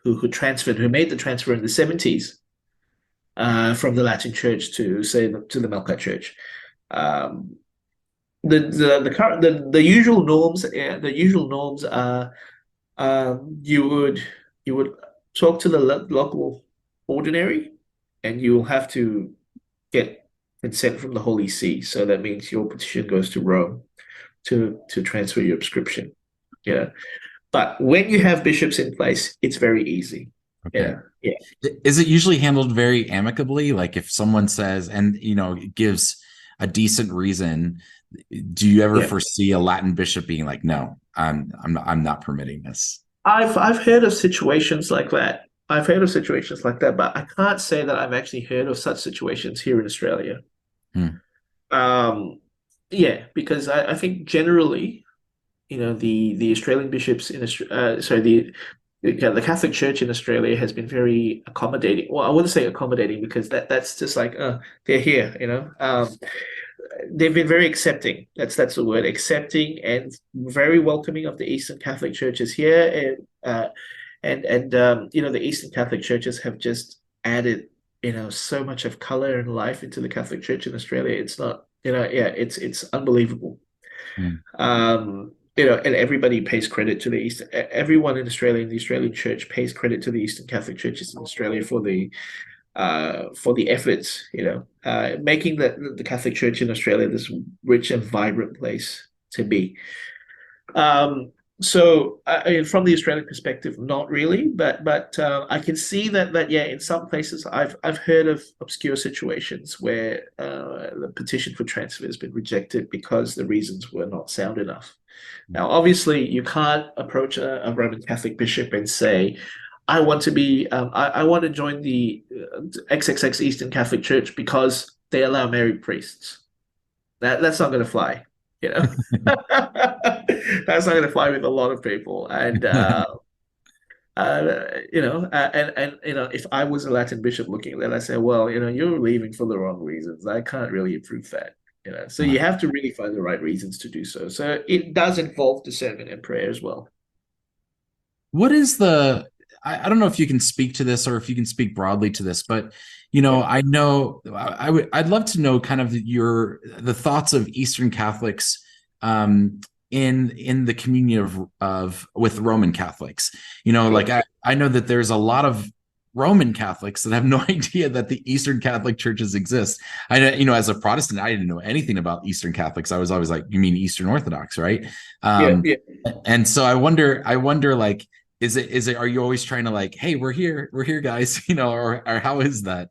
who made the transfer in the 70s from the Latin church to the Melkite church. The usual norms are you would talk to the local ordinary, and you will have to get consent from the Holy See. So that means your petition goes to Rome to transfer your prescription. Yeah. But when you have bishops in place, it's very easy. Okay. Yeah. Is it usually handled very amicably? Like if someone says, and gives a decent reason, do you ever foresee a Latin bishop being like, no, I'm not permitting this? I've heard of situations like that. But I can't say that I've actually heard of such situations here in Australia. Because I think generally, the Australian bishops the Catholic Church in Australia has been very accommodating. Well, I wouldn't say accommodating, because that's just like, they're here, they've been very accepting. That's the word, accepting, and very welcoming of the Eastern Catholic churches here. And the Eastern Catholic churches have just added, so much of color and life into the Catholic Church in Australia. It's not, it's unbelievable. And everybody pays credit to everyone in Australia, in the Australian Church, pays credit to the Eastern Catholic churches in Australia for the efforts, making the Catholic Church in Australia this rich and vibrant place to be. So from the Australian perspective, not really, but I can see that in some places I've heard of obscure situations where the petition for transfer has been rejected because the reasons were not sound enough. Now, obviously, you can't approach a Roman Catholic bishop and say, I want to join the XXX Eastern Catholic Church because they allow married priests. That's not going to fly, That's not going to fly with a lot of people. And if I was a Latin bishop looking at that, I say, well, you're leaving for the wrong reasons. I can't really approve that. So you have to really find the right reasons to do so. So it does involve discernment and prayer as well. What is I don't know if you can speak to this or if you can speak broadly to this, but I know I'd love to know kind of the thoughts of Eastern Catholics in the communion with Roman Catholics. Like I know that there's a lot of Roman Catholics that have no idea that the Eastern Catholic churches exist. I know, as a Protestant, I didn't know anything about Eastern Catholics. I was always like, you mean Eastern Orthodox, right? And so I wonder, like, is it, are you always trying to like, hey, we're here guys, or how is that?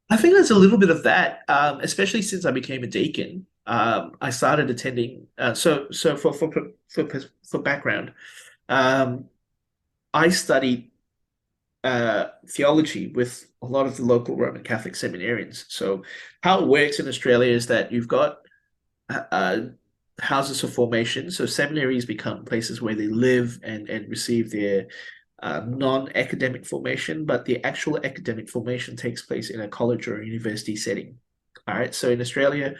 I think there's a little bit of that, especially since I became a deacon. I started attending, so for background, I studied theology with a lot of the local Roman Catholic seminarians. So how it works in Australia is that you've got houses of formation. So seminaries become places where they live and receive their non-academic formation, but the actual academic formation takes place in a college or a university setting. All right, so in Australia,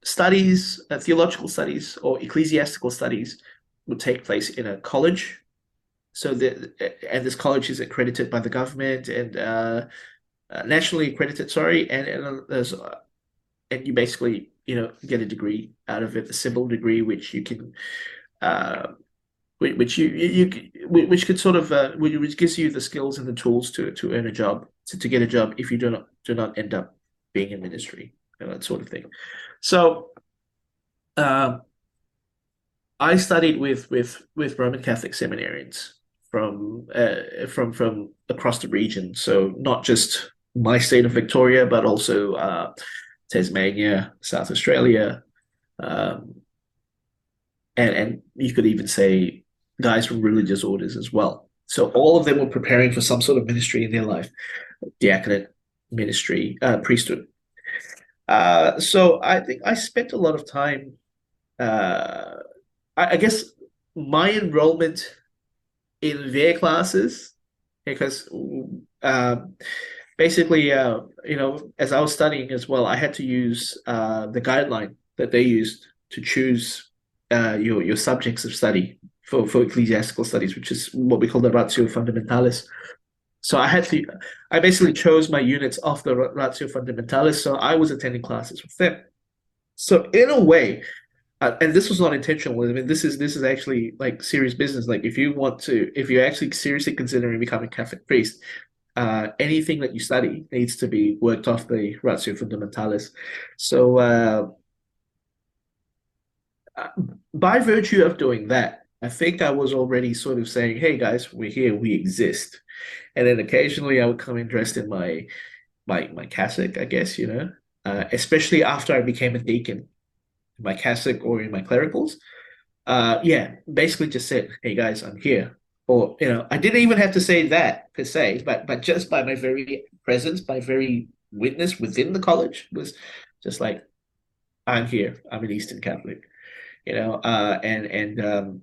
theological studies or ecclesiastical studies would take place in a college. And this college is accredited by the government and nationally accredited, sorry, and you basically, get a degree out of it, a civil degree, which you can, which could sort of, which gives you the skills and the tools to earn a job, to get a job if you do not end up being in ministry, that sort of thing. So, I studied with Roman Catholic seminarians from across the region. So not just my state of Victoria, but also Tasmania, South Australia, and you could even say guys from religious orders as well. So all of them were preparing for some sort of ministry in their life, diaconate, ministry, priesthood. So I think I spent a lot of time. I guess my enrollment in their classes, because basically, as I was studying as well, I had to use the guideline that they used to choose your subjects of study for ecclesiastical studies, which is what we call the Ratio Fundamentalis. So I basically chose my units off the Ratio Fundamentalis, so I was attending classes with them. So in a way, and this was not intentional. I mean, this is actually like serious business. Like if you're actually seriously considering becoming a Catholic priest, anything that you study needs to be worked off the Ratio Fundamentalis. So by virtue of doing that, I think I was already sort of saying, "Hey guys, we're here, we exist." And then occasionally I would come in dressed in my cassock, I guess, especially after I became a deacon. My cassock or in my clericals, basically just said, "Hey guys, I'm here." Or I didn't even have to say that per se, but just by my very presence, my very witness within the college was just like, "I'm here. I'm an Eastern Catholic," and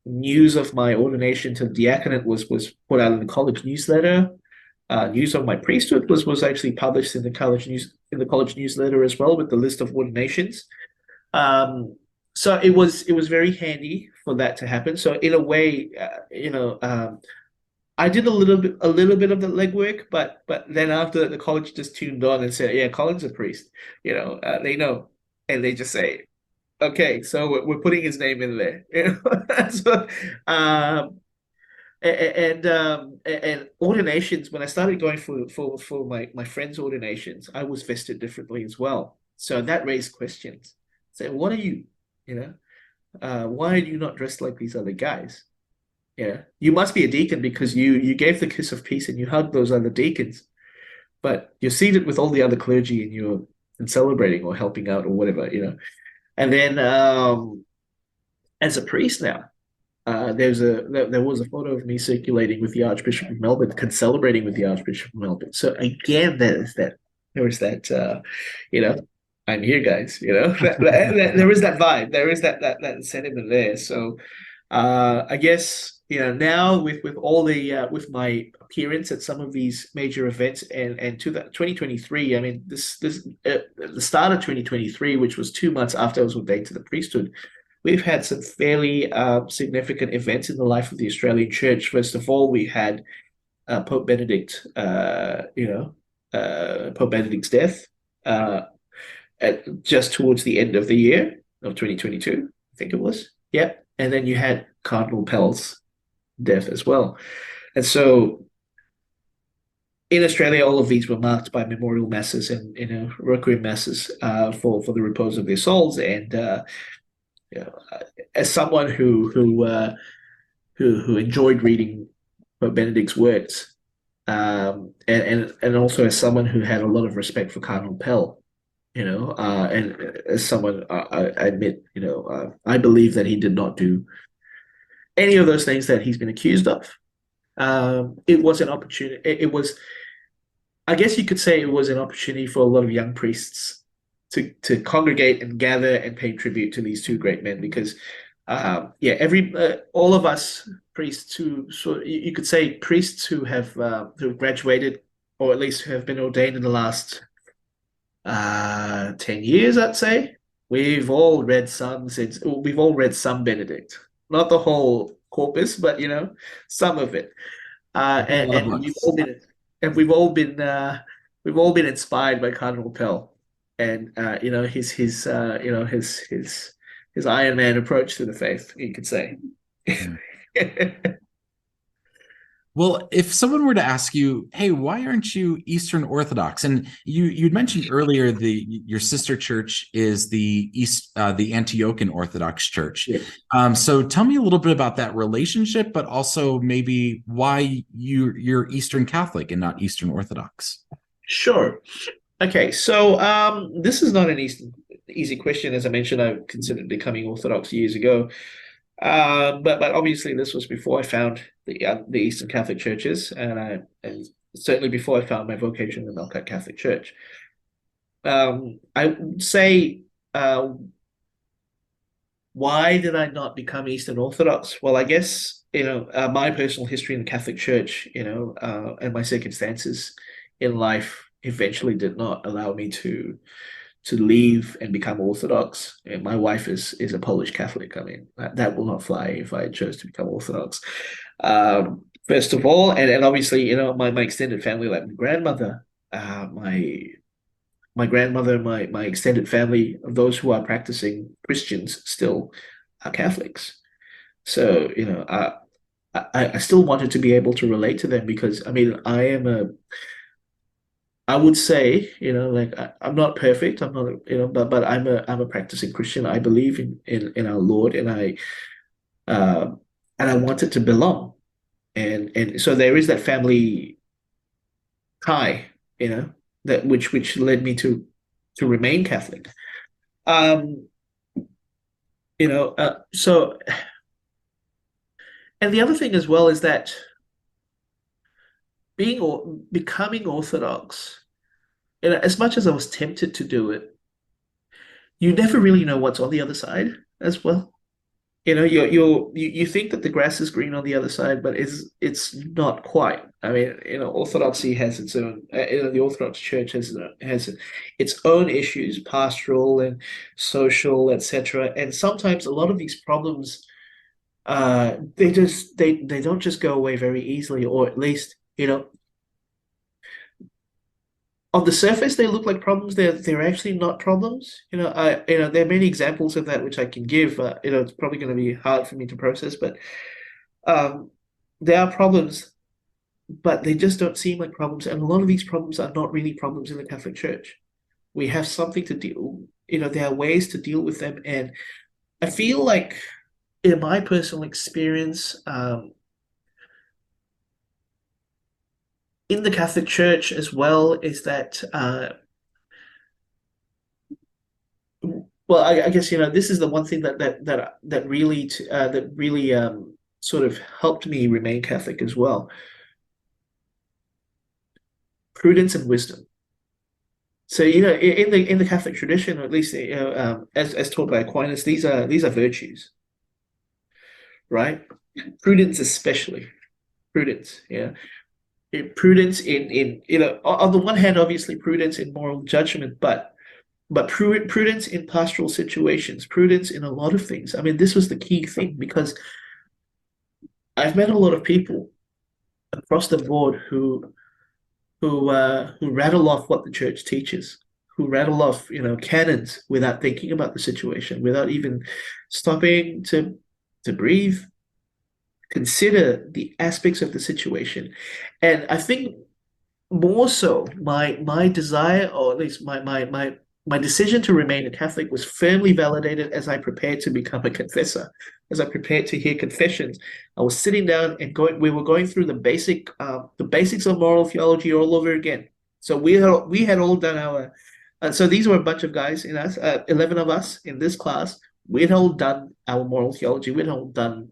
news of my ordination to the diaconate was put out in the college newsletter. News of my priesthood was actually published in the college newsletter as well, with the list of ordinations. So it was very handy for that to happen. So in a way, I did a little bit of the legwork, but then after the college just tuned on and said, "Yeah, Collin's a priest," they know, and they just say, "Okay, so we're putting his name in there," So, and ordinations. When I started going for my friends' ordinations, I was vested differently as well. So that raised questions. Say, what are you? Why are you not dressed like these other guys? Yeah, you must be a deacon because you gave the kiss of peace and you hugged those other deacons, but you're seated with all the other clergy and celebrating or helping out or whatever, And then as a priest now, there was a photo of me circulating with the Archbishop of Melbourne, celebrating with the Archbishop of Melbourne. So again, there is that, I'm here, guys. There is that vibe. There is that sentiment there. So, I guess now with all the with my appearance at some of these major events and to that 2023. I mean, this the start of 2023, which was 2 months after I was ordained to the priesthood, we've had some fairly significant events in the life of the Australian Church. First of all, we had Pope Benedict. Pope Benedict's death. Just towards the end of the year of 2022, I think it was. Yeah. And then you had Cardinal Pell's death as well. And so in Australia, all of these were marked by memorial masses and requiem masses for the repose of their souls. And as someone who enjoyed reading Pope Benedict's works, and also as someone who had a lot of respect for Cardinal Pell, and as someone, I admit, I believe that he did not do any of those things that he's been accused of. It was an opportunity. It was, I guess you could say, it was an opportunity for a lot of young priests to congregate and gather and pay tribute to these two great men, because all of us priests who, so you could say priests who have graduated or at least who have been ordained in the last 10 years, I'd say. We've all read some Benedict, not the whole corpus, but some of it. A lot of And books. we've all been inspired by Cardinal Pell, and his Iron Man approach to the faith, you could say. Yeah. Well, if someone were to ask you, "Hey, why aren't you Eastern Orthodox?" and you'd mentioned earlier your sister church is the Antiochian Orthodox Church. Yeah. So tell me a little bit about that relationship, but also maybe why you're Eastern Catholic and not Eastern Orthodox. Sure. Okay, so this is not an easy question. As I mentioned, I considered becoming Orthodox years ago. But obviously this was before I found the Eastern Catholic churches, and certainly before I found my vocation in the Melkite Catholic Church. I would say, why did I not become Eastern Orthodox? Well, I guess my personal history in the Catholic Church, and my circumstances in life eventually did not allow me to leave and become Orthodox. And my wife is a Polish Catholic. I mean, that will not fly if I chose to become Orthodox. First of all, and obviously, my extended family, like my grandmother, my grandmother, my extended family, of those who are practicing Christians still are Catholics. So, I still wanted to be able to relate to them because, I mean, I would say, like I'm not perfect. I'm not, but I'm a practicing Christian. I believe in our Lord, uh, and I wanted to belong, and so there is that family tie, that which led me to remain Catholic. Um, so, and the other thing as well is that being or becoming Orthodox, as much as I was tempted to do it, you never really know what's on the other side as well. You think that the grass is green on the other side, but it's not quite. I mean, Orthodoxy has its own. The Orthodox Church has its own issues, pastoral and social, etc. And sometimes a lot of these problems, they don't just go away very easily, or at least on the surface they look like problems. They're actually not problems. There are many examples of that which I can give. It's probably going to be hard for me to process, but um, there are problems, but they just don't seem like problems. And a lot of these problems are not really problems in the Catholic Church. We have something to deal. There are ways to deal with them, and I feel like, in my personal experience, in the Catholic Church as well, is that well, I guess this is the one thing that really sort of helped me remain Catholic as well. Prudence and wisdom. So in the Catholic tradition, or at least as taught by Aquinas, these are virtues, right? Prudence especially. Prudence, yeah. Prudence in on the one hand, obviously prudence in moral judgment, but prudence in pastoral situations, prudence in a lot of things. I mean, this was the key thing because I've met a lot of people across the board who rattle off what the church teaches, who rattle off canons without thinking about the situation, without even stopping to breathe, consider the aspects of the situation. And I think more so my desire, or at least my decision to remain a Catholic, was firmly validated as I prepared to become a confessor. As I prepared to hear confessions, I was sitting down and we were going through the basics of moral theology all over again. So we had all done our. So these were a bunch of guys in us, 11 of us in this class. We had all done our moral theology. We had all done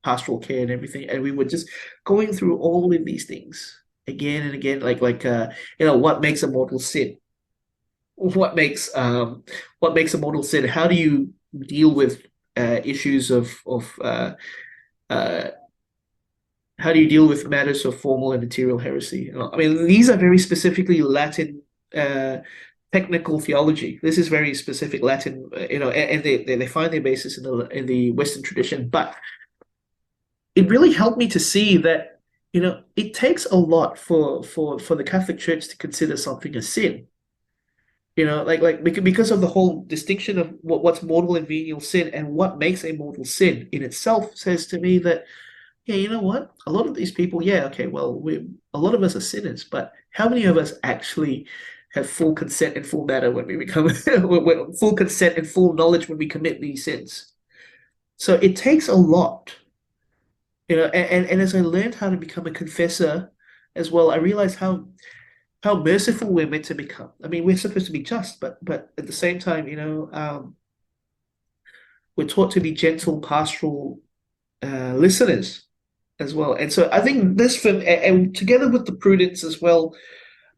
pastoral care and everything, and we were just going through all of these things again and again, like what makes a mortal sin? What makes a mortal sin? How do you deal with issues of How do you deal with matters of formal and material heresy? I mean, these are very specifically Latin technical theology. This is very specific Latin, and they find their basis in the Western tradition. But it really helped me to see that, it takes a lot for the Catholic Church to consider something a sin. Because of the whole distinction of what's mortal and venial sin, and what makes a mortal sin in itself says to me that, yeah, you know what? A lot of these people, yeah, okay, well, a lot of us are sinners, but how many of us actually have full consent and full matter when we become full consent and full knowledge when we commit these sins? So it takes a lot, and as I learned how to become a confessor as well, I realized how merciful we're meant to become. I mean, we're supposed to be just, but at the same time, we're taught to be gentle, pastoral listeners as well. And so I think this, and together with the prudence as well,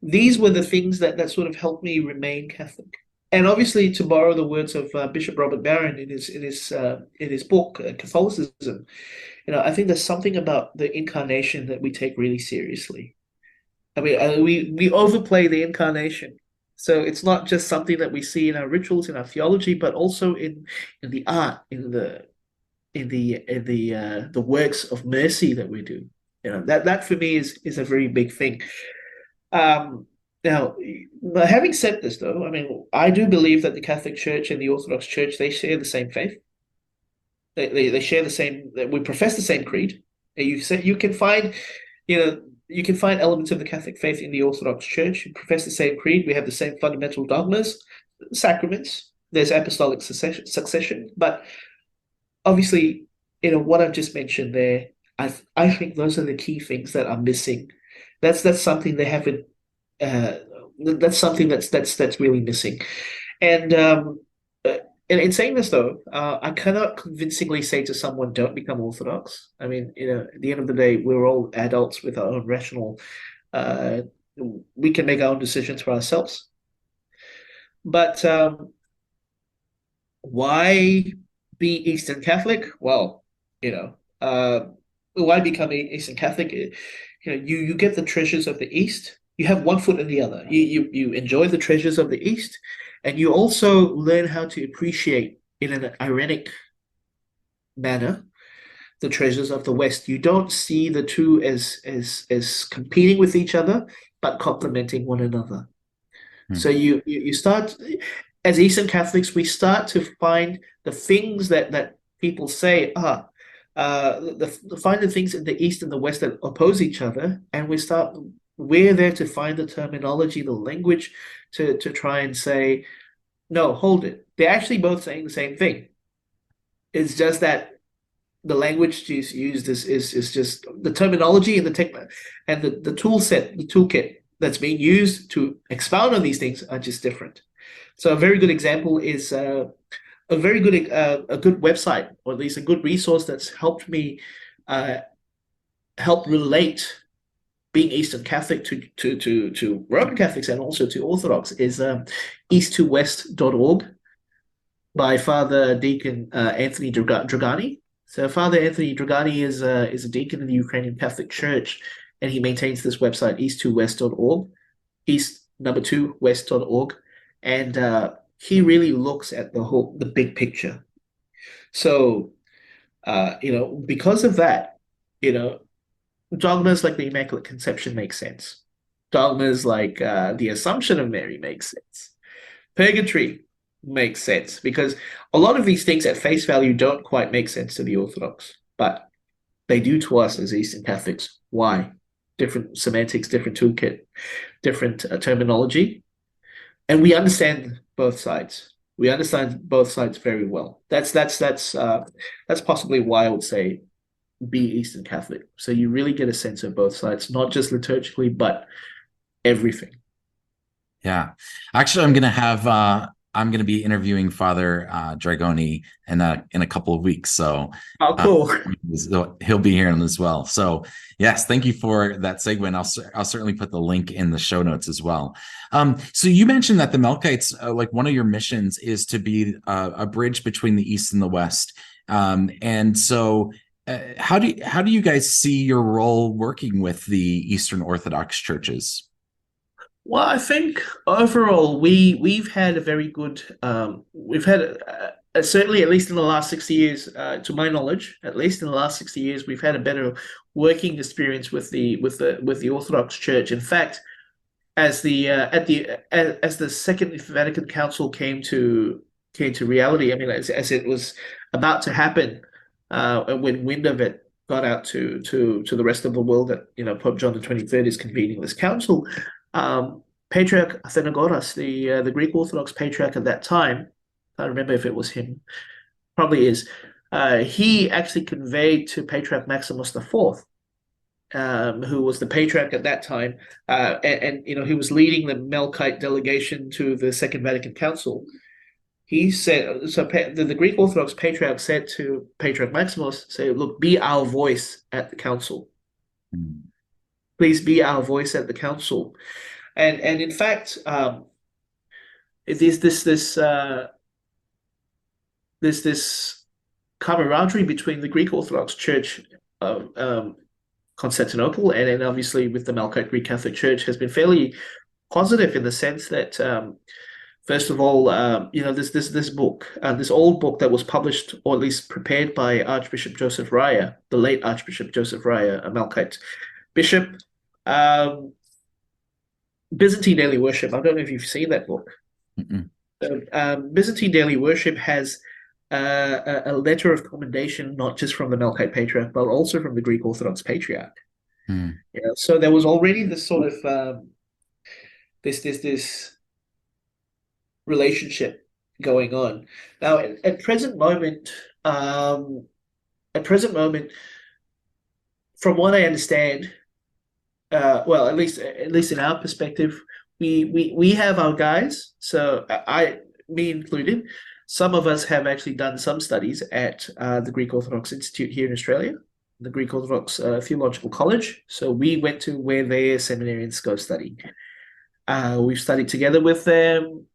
these were the things that sort of helped me remain Catholic. And obviously, to borrow the words of Bishop Robert Barron in his book Catholicism, I think there's something about the incarnation that we take really seriously. I mean, we overplay the incarnation. So it's not just something that we see in our rituals, in our theology, but also in the art, in the works of mercy that we do. That for me is a very big thing. Now, having said this, though, I mean, I do believe that the Catholic Church and the Orthodox Church, they share the same faith. They share the same. We profess the same creed. You can find, you can find elements of the Catholic faith in the Orthodox Church. You profess the same creed. We have the same fundamental dogmas, sacraments. There's apostolic succession, but obviously, what I've just mentioned there, I think those are the key things that are missing. That's something they haven't. That's something that's really missing, and in saying this though, I cannot convincingly say to someone, "Don't become Orthodox." I mean, at the end of the day, we're all adults with our own rational. We can make our own decisions for ourselves, but why be Eastern Catholic? Well, why become Eastern Catholic? You get the treasures of the East. You have one foot in the other. You enjoy the treasures of the East, and you also learn how to appreciate in an ironic manner the treasures of the West. You don't see the two as competing with each other, but complementing one another. So you start, as Eastern Catholics, we start to find the things that people say, find the things in the East and the West that oppose each other, and we're there to find the terminology, the language to try and say, no, hold it. They're actually both saying the same thing. It's just that the language used is just the terminology and the tool set, the toolkit that's being used to expound on these things are just different. So a very good example is a good website, or at least a good resource that's helped me help relate being Eastern Catholic to Roman Catholics and also to Orthodox is east2west.org by Father Deacon Anthony Dragani. So Father Anthony Dragani is a deacon in the Ukrainian Catholic Church, and he maintains this website, east2west.org, east2west.org, and he really looks at the big picture. So, because of that, dogmas like the Immaculate Conception make sense. Dogmas like the Assumption of Mary makes sense. Purgatory makes sense, because a lot of these things at face value don't quite make sense to the Orthodox, but they do to us as Eastern Catholics. Why? Different semantics, different toolkit, different terminology, and we understand both sides. We understand both sides very well. That's possibly why I would say be Eastern Catholic. So you really get a sense of both sides, not just liturgically, but everything. Yeah. Actually, I'm gonna be interviewing Father Dragoni in a couple of weeks. So cool. So he'll be here as well. So yes, thank you for that segue, and I'll certainly put the link in the show notes as well. So you mentioned that the Melkites, like one of your missions is to be a bridge between the East and the West. And so How do you guys see your role working with the Eastern Orthodox churches? Well, I think overall we've had a very good we've had certainly at least in the last 60 years, to my knowledge, at least in the last 60 years, we've had a better working experience with the Orthodox Church. In fact, as the Second Vatican Council came to reality, I mean, as it was about to happen, when wind of it got out to the rest of the world that Pope John the 23rd is convening this council. Patriarch Athenagoras, the Greek Orthodox patriarch at that time, I don't remember if it was him, probably is. He actually conveyed to Patriarch Maximus the Fourth, who was the patriarch at that time, and he was leading the Melkite delegation to the Second Vatican Council. He said, so the Greek Orthodox patriarch said to Patriarch Maximus, "Say, look, be our voice at the council. Please be our voice at the council." And in fact, there's this camaraderie between the Greek Orthodox Church of Constantinople and then obviously with the Melkite Greek Catholic Church has been fairly positive in the sense that first of all, this book, this old book that was published or at least prepared by Archbishop Joseph Raya, the late Archbishop Joseph Raya, a Melkite bishop. Byzantine Daily Worship. I don't know if you've seen that book. Byzantine Daily Worship has a letter of commendation, not just from the Melkite Patriarch, but also from the Greek Orthodox Patriarch. So there was already this sort of this relationship going on. Now, at present moment, from what I understand, well, at least in our perspective, we have our guys. So me included, some of us have actually done some studies at the Greek Orthodox Institute here in Australia, the Greek Orthodox Theological College. So we went to where their seminarians go study. We've studied together with them.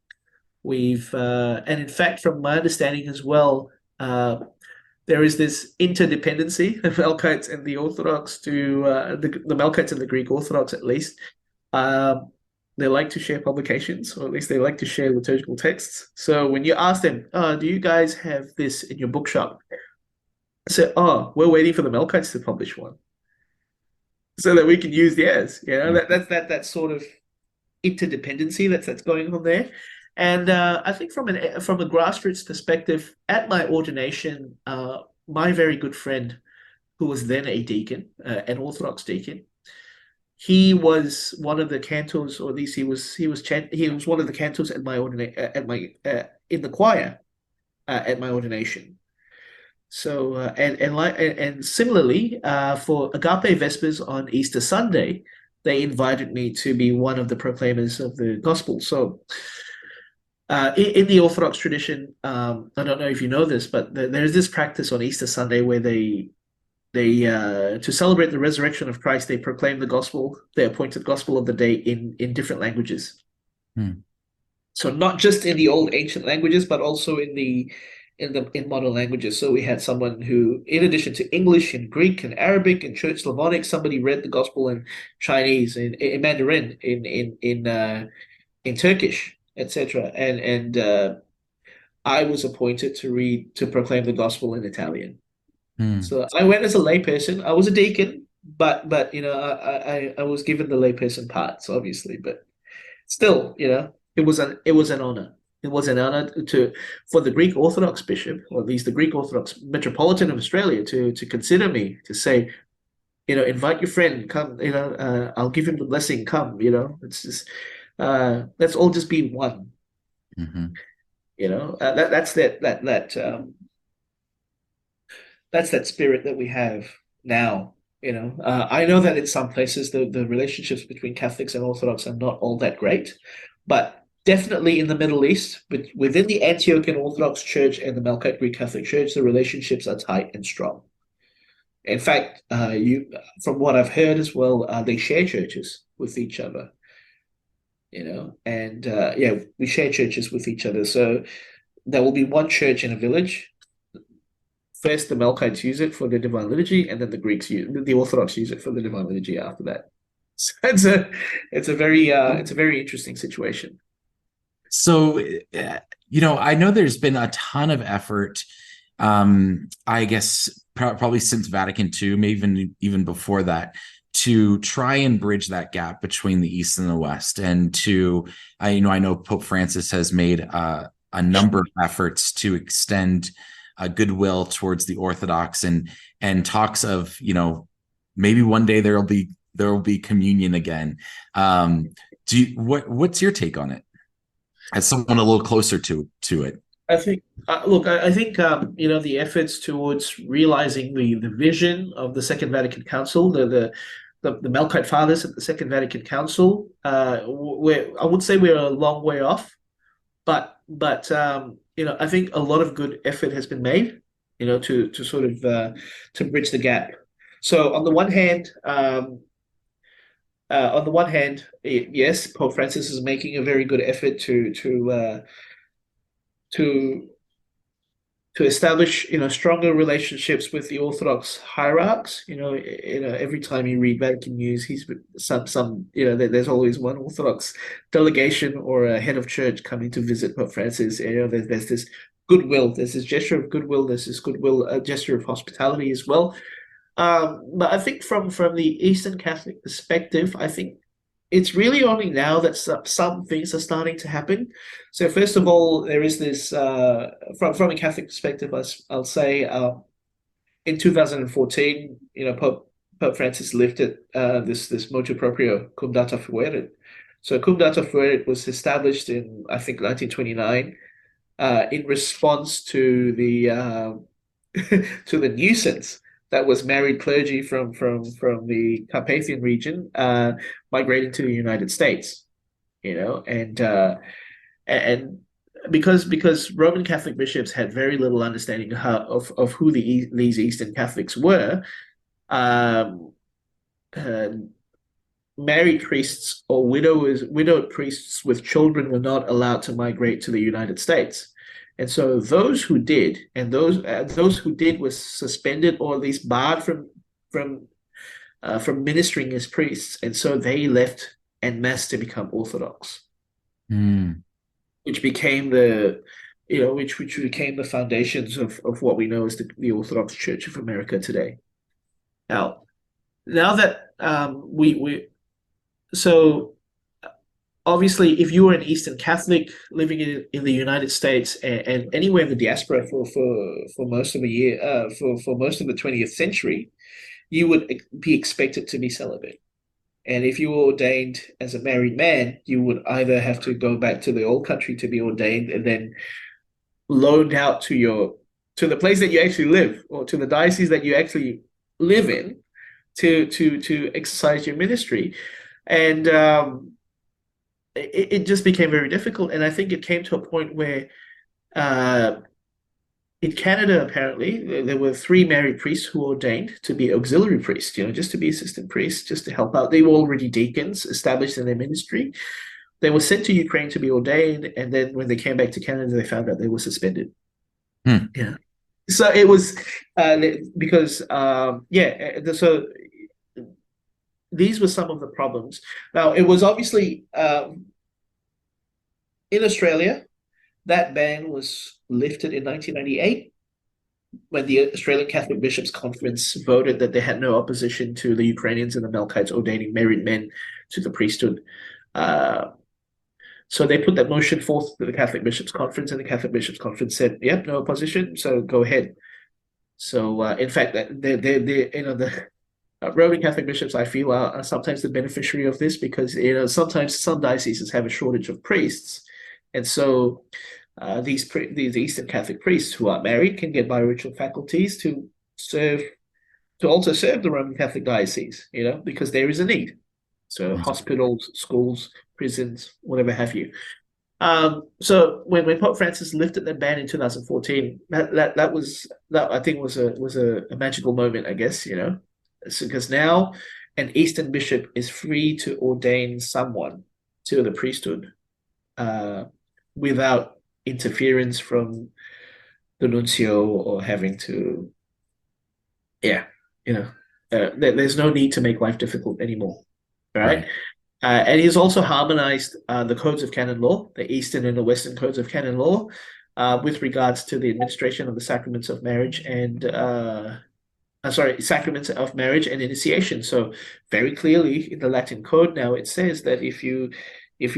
And in fact, from my understanding as well, there is this interdependency of Melkites and the Orthodox to the Melkites and the Greek Orthodox, at least. They like to share publications, or at least they like to share liturgical texts. So when you ask them, do you guys have this in your bookshop? I say, we're waiting for the Melkites to publish one so that we can use theirs. That's that sort of interdependency that's going on there. And I think from a grassroots perspective, at my ordination, my very good friend, who was then a deacon, an Orthodox deacon, he was one of the cantors, or at least he was one of the cantors at my in the choir at my ordination. So and similarly, for Agape Vespers on Easter Sunday, they invited me to be one of the proclaimers of the gospel. So in the Orthodox tradition, I don't know if you know this, but there's this practice on Easter Sunday where they to celebrate the resurrection of Christ, they proclaim the gospel, the appointed gospel of the day in different languages. So not just in the old ancient languages, but also in modern languages. So we had someone who, in addition to English and Greek and Arabic and Church Slavonic, somebody read the gospel in Chinese, in Mandarin, in Turkish, etc. And I was appointed to proclaim the gospel in Italian. So I went as a layperson. I was a deacon, but I was given the layperson parts, obviously. But still, it was an honor. It was an honor for the Greek Orthodox bishop, or at least the Greek Orthodox Metropolitan of Australia, to consider me, to say, invite your friend, come. I'll give him the blessing. Come. It's just let's all just be one. That's that spirit that we have now. I know that in some places the relationships between Catholics and Orthodox are not all that great, but definitely in the Middle East, but within the Antiochian Orthodox Church and the Melkite Greek Catholic Church, the relationships are tight and strong. In fact, from what I've heard as well, they share churches with each other. And we share churches with each other. So there will be one church in a village first the Melkites use it for the Divine Liturgy, and then the Orthodox use it for the Divine Liturgy after that. So it's a very interesting situation. So, I know there's been a ton of effort, I guess probably since Vatican II, maybe even before that, to try and bridge that gap between the East and the West. And I know Pope Francis has made a number of efforts to extend goodwill towards the Orthodox, and talks of, maybe one day there will be communion again. What's your take on it, as someone a little closer to it? I think, the efforts towards realizing the vision of the Second Vatican Council, the Melkite Fathers at the Second Vatican Council, I would say we're a long way off, but I think a lot of good effort has been made, to sort of to bridge the gap. So on the one hand, yes, Pope Francis is making a very good effort to establish, stronger relationships with the Orthodox hierarchs. Every time you read Vatican news, he's there's always one Orthodox delegation or a head of church coming to visit Pope Francis. There's this goodwill, there's this gesture of goodwill, there's this goodwill, a gesture of hospitality as well. But I think from the Eastern Catholic perspective, I think it's really only now that some things are starting to happen. So first of all, there is this, from a Catholic perspective, I'll say, in 2014, Pope Francis lifted this motu proprio, Cum Data Fuerit. So Cum Data Fuerit was established in, I think, 1929, in response to the to the nuisance that was married clergy from the Carpathian region migrating to the United States, and because Roman Catholic bishops had very little understanding of who these Eastern Catholics were, married priests or widowed priests with children were not allowed to migrate to the United States. And so those who did, and those who did, was suspended or at least barred from ministering as priests, and so they left en masse to become Orthodox, which became the foundations of what we know as the Orthodox Church of America today. Now that so. Obviously, if you were an Eastern Catholic living in the United States and anywhere in the diaspora for most of for most of the 20th century, you would be expected to be celibate. And if you were ordained as a married man, you would either have to go back to the old country to be ordained and then loaned out to the place that you actually live, or to the diocese that you actually live in, to exercise your ministry. And it just became very difficult. And I think it came to a point where in Canada, apparently, there were 3 married priests who were ordained to be auxiliary priests, just to be assistant priests, just to help out. They were already deacons established in their ministry. They were sent to Ukraine to be ordained, and then when they came back to Canada, they found out they were suspended. Yeah. So it was because, so these were some of the problems. Now, it was obviously in Australia, that ban was lifted in 1998 when the Australian Catholic Bishops' Conference voted that they had no opposition to the Ukrainians and the Melkites ordaining married men to the priesthood. So they put that motion forth to the Catholic Bishops' Conference, and the Catholic Bishops' Conference said, "Yep, no opposition, so go ahead." So, in fact, the Roman Catholic bishops, I feel, are sometimes the beneficiary of this, because sometimes some dioceses have a shortage of priests, and so these Eastern Catholic priests who are married can get bioritual faculties to also serve the Roman Catholic diocese, because there is a need. So hospitals, schools, prisons, whatever have you. So when Pope Francis lifted the ban in 2014, that I think was a magical moment, I guess, because now an Eastern bishop is free to ordain someone to the priesthood without interference from the nuncio or having to, yeah, there's no need to make life difficult anymore, right? Right. And he's also harmonized the codes of canon law, the Eastern and the Western codes of canon law, with regards to the administration of the sacraments of marriage and sacraments of marriage and initiation. So very clearly in the Latin code now it says that if you're if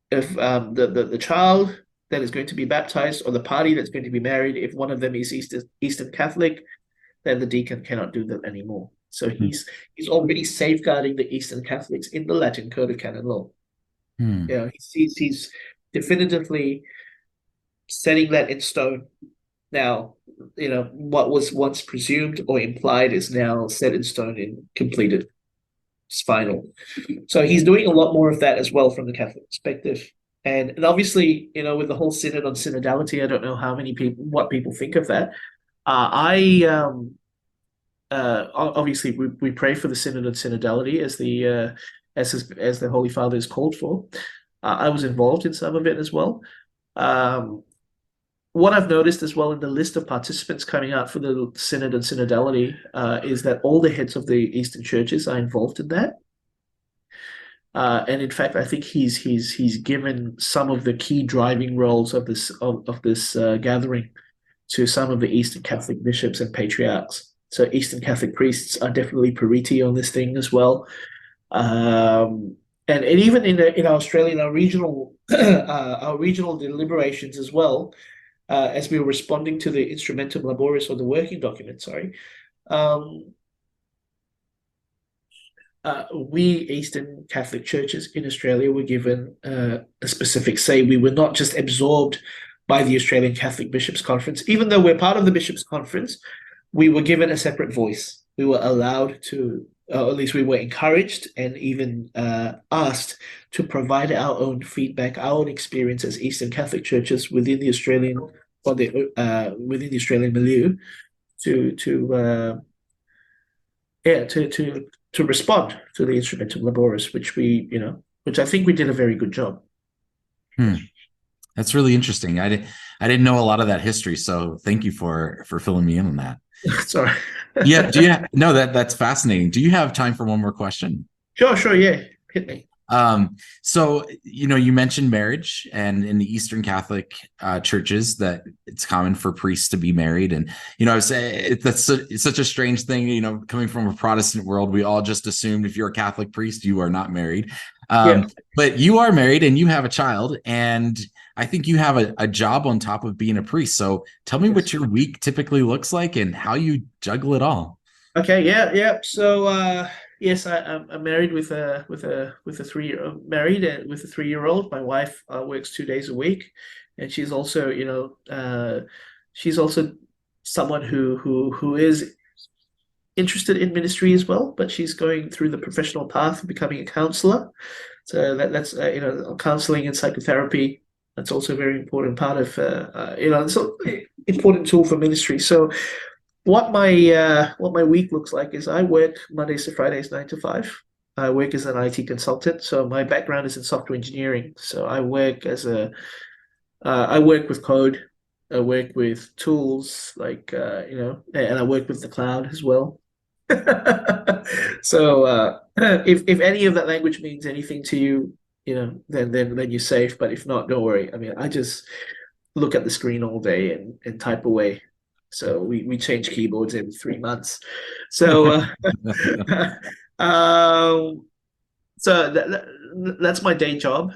the child that is going to be baptized or the party that's going to be married, if one of them is Eastern Catholic, then the deacon cannot do that anymore. So Hmm. he's already safeguarding the Eastern Catholics in the Latin Code of Canon Law. Hmm. He's definitively setting that in stone. Now, what was once presumed or implied is now set in stone and completed. It's final. So he's doing a lot more of that as well from the Catholic perspective. And obviously, with the whole synod on synodality, I don't know what people think of that. Obviously we pray for the synod on synodality as the Holy Father is called for. I was involved in some of it as well. What I've noticed as well in the list of participants coming out for the synod and synodality is that all the heads of the Eastern churches are involved in that. And in fact, I think he's given some of the key driving roles of this gathering to some of the Eastern Catholic bishops and patriarchs. So Eastern Catholic priests are definitely pariti on this thing as well. And even in Australia, in our regional our regional deliberations as well, as we were responding to the Instrumentum Laboris or the working document, sorry, we Eastern Catholic churches in Australia were given a specific say. We were not just absorbed by the Australian Catholic Bishops' Conference. Even though we're part of the Bishops' Conference, we were given a separate voice. We were allowed to, or at least we were encouraged and even asked to provide our own feedback, our own experience as Eastern Catholic churches within the Australian within the Australian milieu to respond to the Instrumentum Laboris, which I think we did a very good job. Hmm. That's really interesting. I didn't know a lot of that history, so thank you for filling me in on that. Sorry. Yeah. No, that's fascinating. Do you have time for one more question? Sure. Yeah. Hit me. So you mentioned marriage, and in the Eastern Catholic churches that it's common for priests to be married, and I would say it's such a strange thing. Coming from a Protestant world, we all just assumed if you're a Catholic priest, you are not married. Yeah. But you are married and you have a child, and I think you have a job on top of being a priest. So tell me what your week typically looks like and how you juggle it all. Okay. Yeah. So yes, I'm married with a 3-year-old. My wife works 2 days a week, and she's also someone who is interested in ministry as well, but she's going through the professional path of becoming a counselor. So that's counseling and psychotherapy. That's also a very important part of it's an important tool for ministry. So what my week looks like is I work Mondays to Fridays 9 to 5. I work as an IT consultant. So my background is in software engineering. So I work I work with code. I work with tools and I work with the cloud as well. So if any of that language means anything to you, then you're safe. But if not, don't worry. I mean, I just look at the screen all day and type away. So we change keyboards every 3 months. So that's my day job.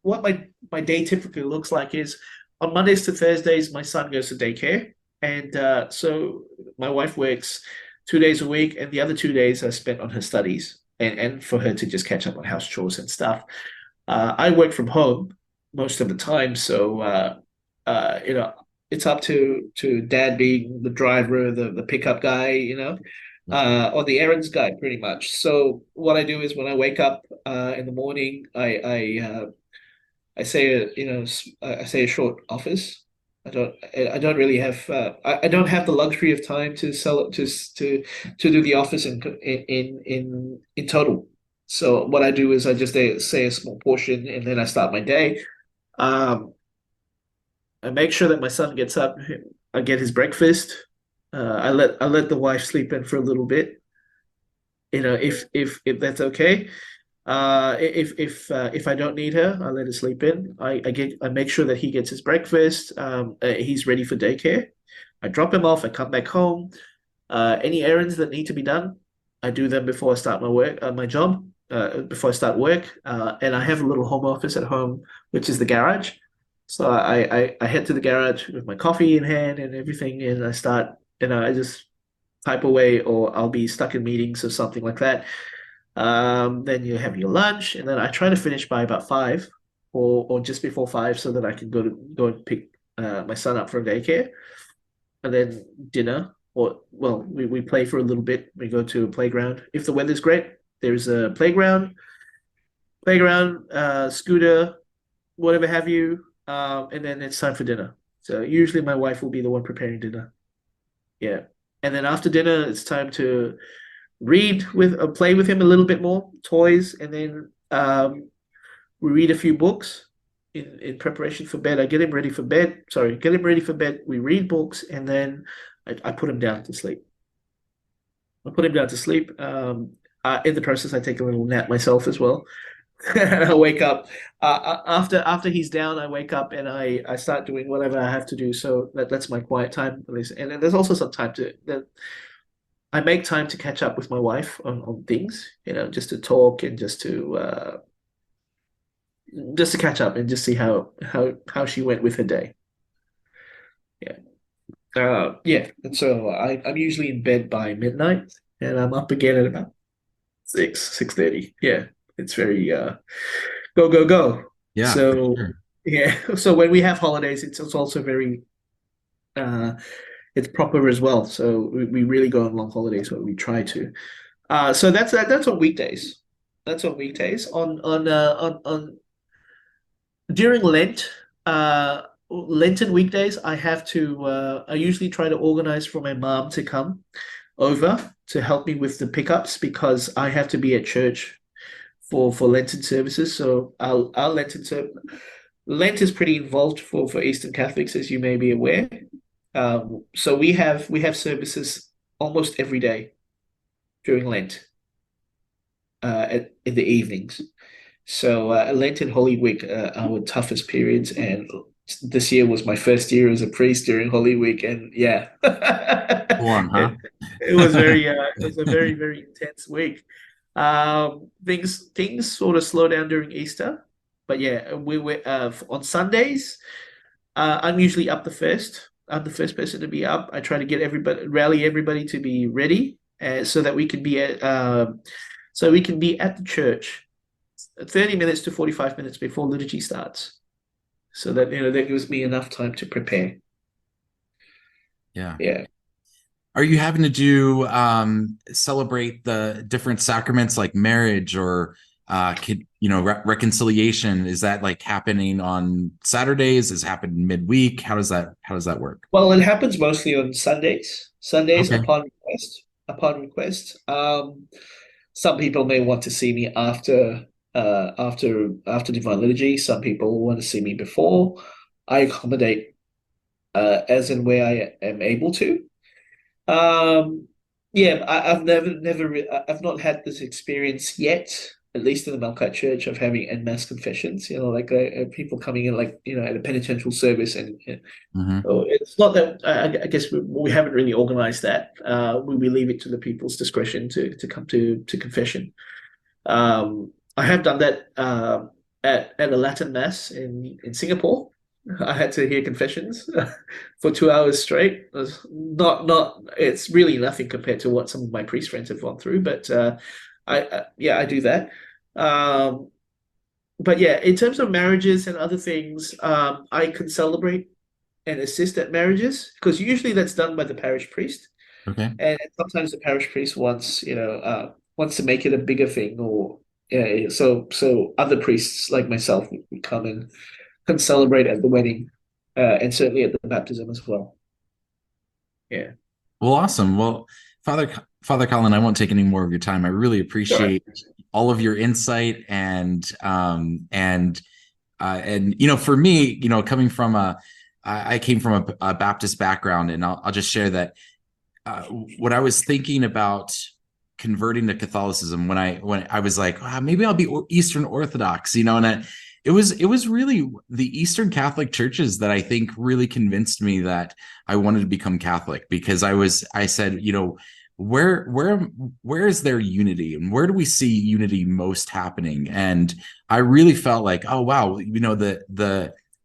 What my day typically looks like is on Mondays to Thursdays, my son goes to daycare. And so my wife works 2 days a week, and the other 2 days are spent on her studies and for her to just catch up on house chores and stuff. I work from home most of the time, so it's up to dad being the driver, the pickup guy, or the errands guy, pretty much. So what I do is when I wake up in the morning, I say a short office. I don't really have I don't have the luxury of time to sell it to do the office in total. So what I do is I just say a small portion and then I start my day. Um, I make sure that my son gets up. I get his breakfast. I let the wife sleep in for a little bit. If that's okay. If I don't need her, I let her sleep in. I make sure that he gets his breakfast. He's ready for daycare. I drop him off. I come back home. Any errands that need to be done, I do them before I start my job, before I start work. And I have a little home office at home, which is the garage. So I head to the garage with my coffee in hand and everything, and I start, I just type away, or I'll be stuck in meetings or something like that. Then you have your lunch, and then I try to finish by about 5, or just before 5, so that I can go and pick my son up from daycare, and then dinner. Or well, we play for a little bit. We go to a playground. If the weather's great, there's a playground, scooter, whatever have you, and then it's time for dinner. So usually my wife will be the one preparing dinner. Yeah, and then after dinner, it's time to play with him a little bit more, toys, and then we read a few books in preparation for bed. I get him ready for bed. Sorry, get him ready for bed. We read books, and then I put him down to sleep. I put him down to sleep. In the process, I take a little nap myself as well. I wake up after he's down. I wake up and I start doing whatever I have to do. So that's my quiet time. And then there's also some time that I make time to catch up with my wife on things, just to talk and just to catch up and just see how she went with her day. Yeah. Yeah. And so I'm usually in bed by midnight, and I'm up again at about 6:30. Yeah. It's very go, go, go. Yeah, for So sure. yeah. So when we have holidays, it's also very uh it's proper as well. So we really go on long holidays, when we try to. So that's on weekdays. That's on weekdays. On during Lent, Lenten weekdays, I usually try to organize for my mom to come over to help me with the pickups, because I have to be at church for Lenten services. So our Lent is pretty involved for Eastern Catholics, as you may be aware. So we have services almost every day during Lent, in the evenings. So Lent and Holy Week are our toughest periods, and this year was my first year as a priest during Holy Week, and yeah, Go on, huh? it was it was a very, very intense week. Things sort of slow down during Easter, but yeah, we were on Sundays. I'm usually up the first. I'm the first person to be up. I try to rally everybody to be ready, so that we can be at the church 30 minutes to 45 minutes before liturgy starts, so that that gives me enough time to prepare. Yeah. Yeah. Are you having to do celebrate the different sacraments like marriage or reconciliation? Is that like happening on Saturdays? Is it happening midweek? How does that work? Well, it happens mostly on Sundays. Sundays Okay. upon request. Upon request. Some people may want to see me after Divine Liturgy. Some people want to see me before. I accommodate as and where I am able to. Um, yeah, I've not had this experience yet, at least in the Melkite Church, of having en masse confessions. Like people coming in, like at a penitential service, and Hmm. so it's not that I guess we haven't really organized that. We leave it to the people's discretion to come to confession. I have done that at a Latin mass in Singapore. I had to hear confessions for 2 hours straight. It was not. It's really nothing compared to what some of my priest friends have gone through. But yeah, I do that. Um, but yeah, in terms of marriages and other things, I can celebrate and assist at marriages, because usually that's done by the parish priest, Okay. and sometimes the parish priest wants to make it a bigger thing, or yeah, so other priests like myself would come and can celebrate at the wedding, and certainly at the baptism as well. Yeah. Well, awesome. Well, Father Collin, I won't take any more of your time. I really Sure. appreciate all of your insight and And, for me, coming from I came from a Baptist background, and I'll just share that what I was thinking about converting to Catholicism when I was like, maybe I'll be Eastern Orthodox, and it was really the Eastern Catholic churches that I think really convinced me that I wanted to become Catholic, because I said, where is there unity, and where do we see unity most happening? And I really felt like, oh wow,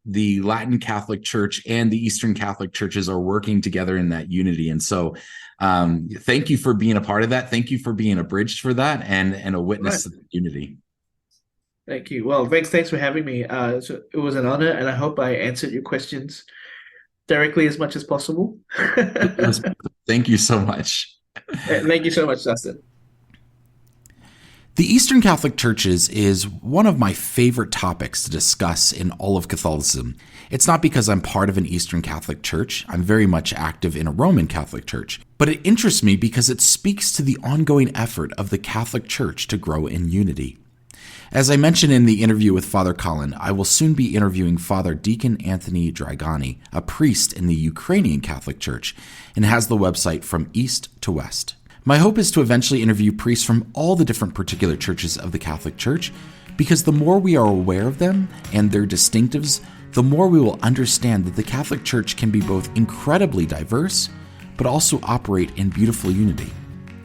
the Latin Catholic Church and the Eastern Catholic churches are working together in that unity. And so thank you for being a part of that. Thank you for being a bridge for that and a witness to the unity. Thank you. Well, thanks for having me. So it was an honor, and I hope I answered your questions directly as much as possible. Thank you so much. Thank you so much, Justin. The Eastern Catholic Churches is one of my favorite topics to discuss in all of Catholicism. It's not because I'm part of an Eastern Catholic Church. I'm very much active in a Roman Catholic Church. But it interests me because it speaks to the ongoing effort of the Catholic Church to grow in unity. As I mentioned in the interview with Father Collin, I will soon be interviewing Father Deacon Anthony Dragani, a priest in the Ukrainian Catholic Church, and has the website From East to West. My hope is to eventually interview priests from all the different particular churches of the Catholic Church, because the more we are aware of them and their distinctives, the more we will understand that the Catholic Church can be both incredibly diverse, but also operate in beautiful unity.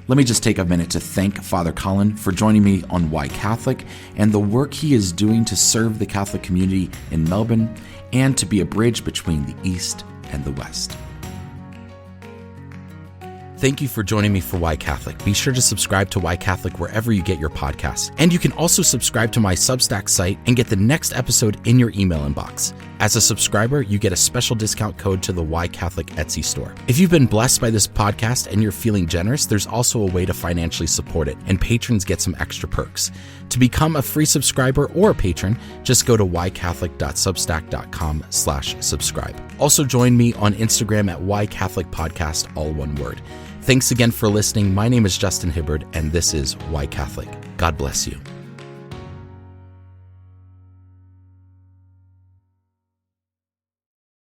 Let me just take a minute to thank Father Collin for joining me on Why Catholic and the work he is doing to serve the Catholic community in Melbourne and to be a bridge between the East and the West. Thank you for joining me for Why Catholic. Be sure to subscribe to Why Catholic wherever you get your podcasts. And you can also subscribe to my Substack site and get the next episode in your email inbox. As a subscriber, you get a special discount code to the Why Catholic Etsy store. If you've been blessed by this podcast and you're feeling generous, there's also a way to financially support it, and patrons get some extra perks. To become a free subscriber or a patron, just go to whycatholic.substack.com/subscribe. Also join me on Instagram at whycatholicpodcast, all one word. Thanks again for listening. My name is Justin Hibbard, and this is Why Catholic. God bless you.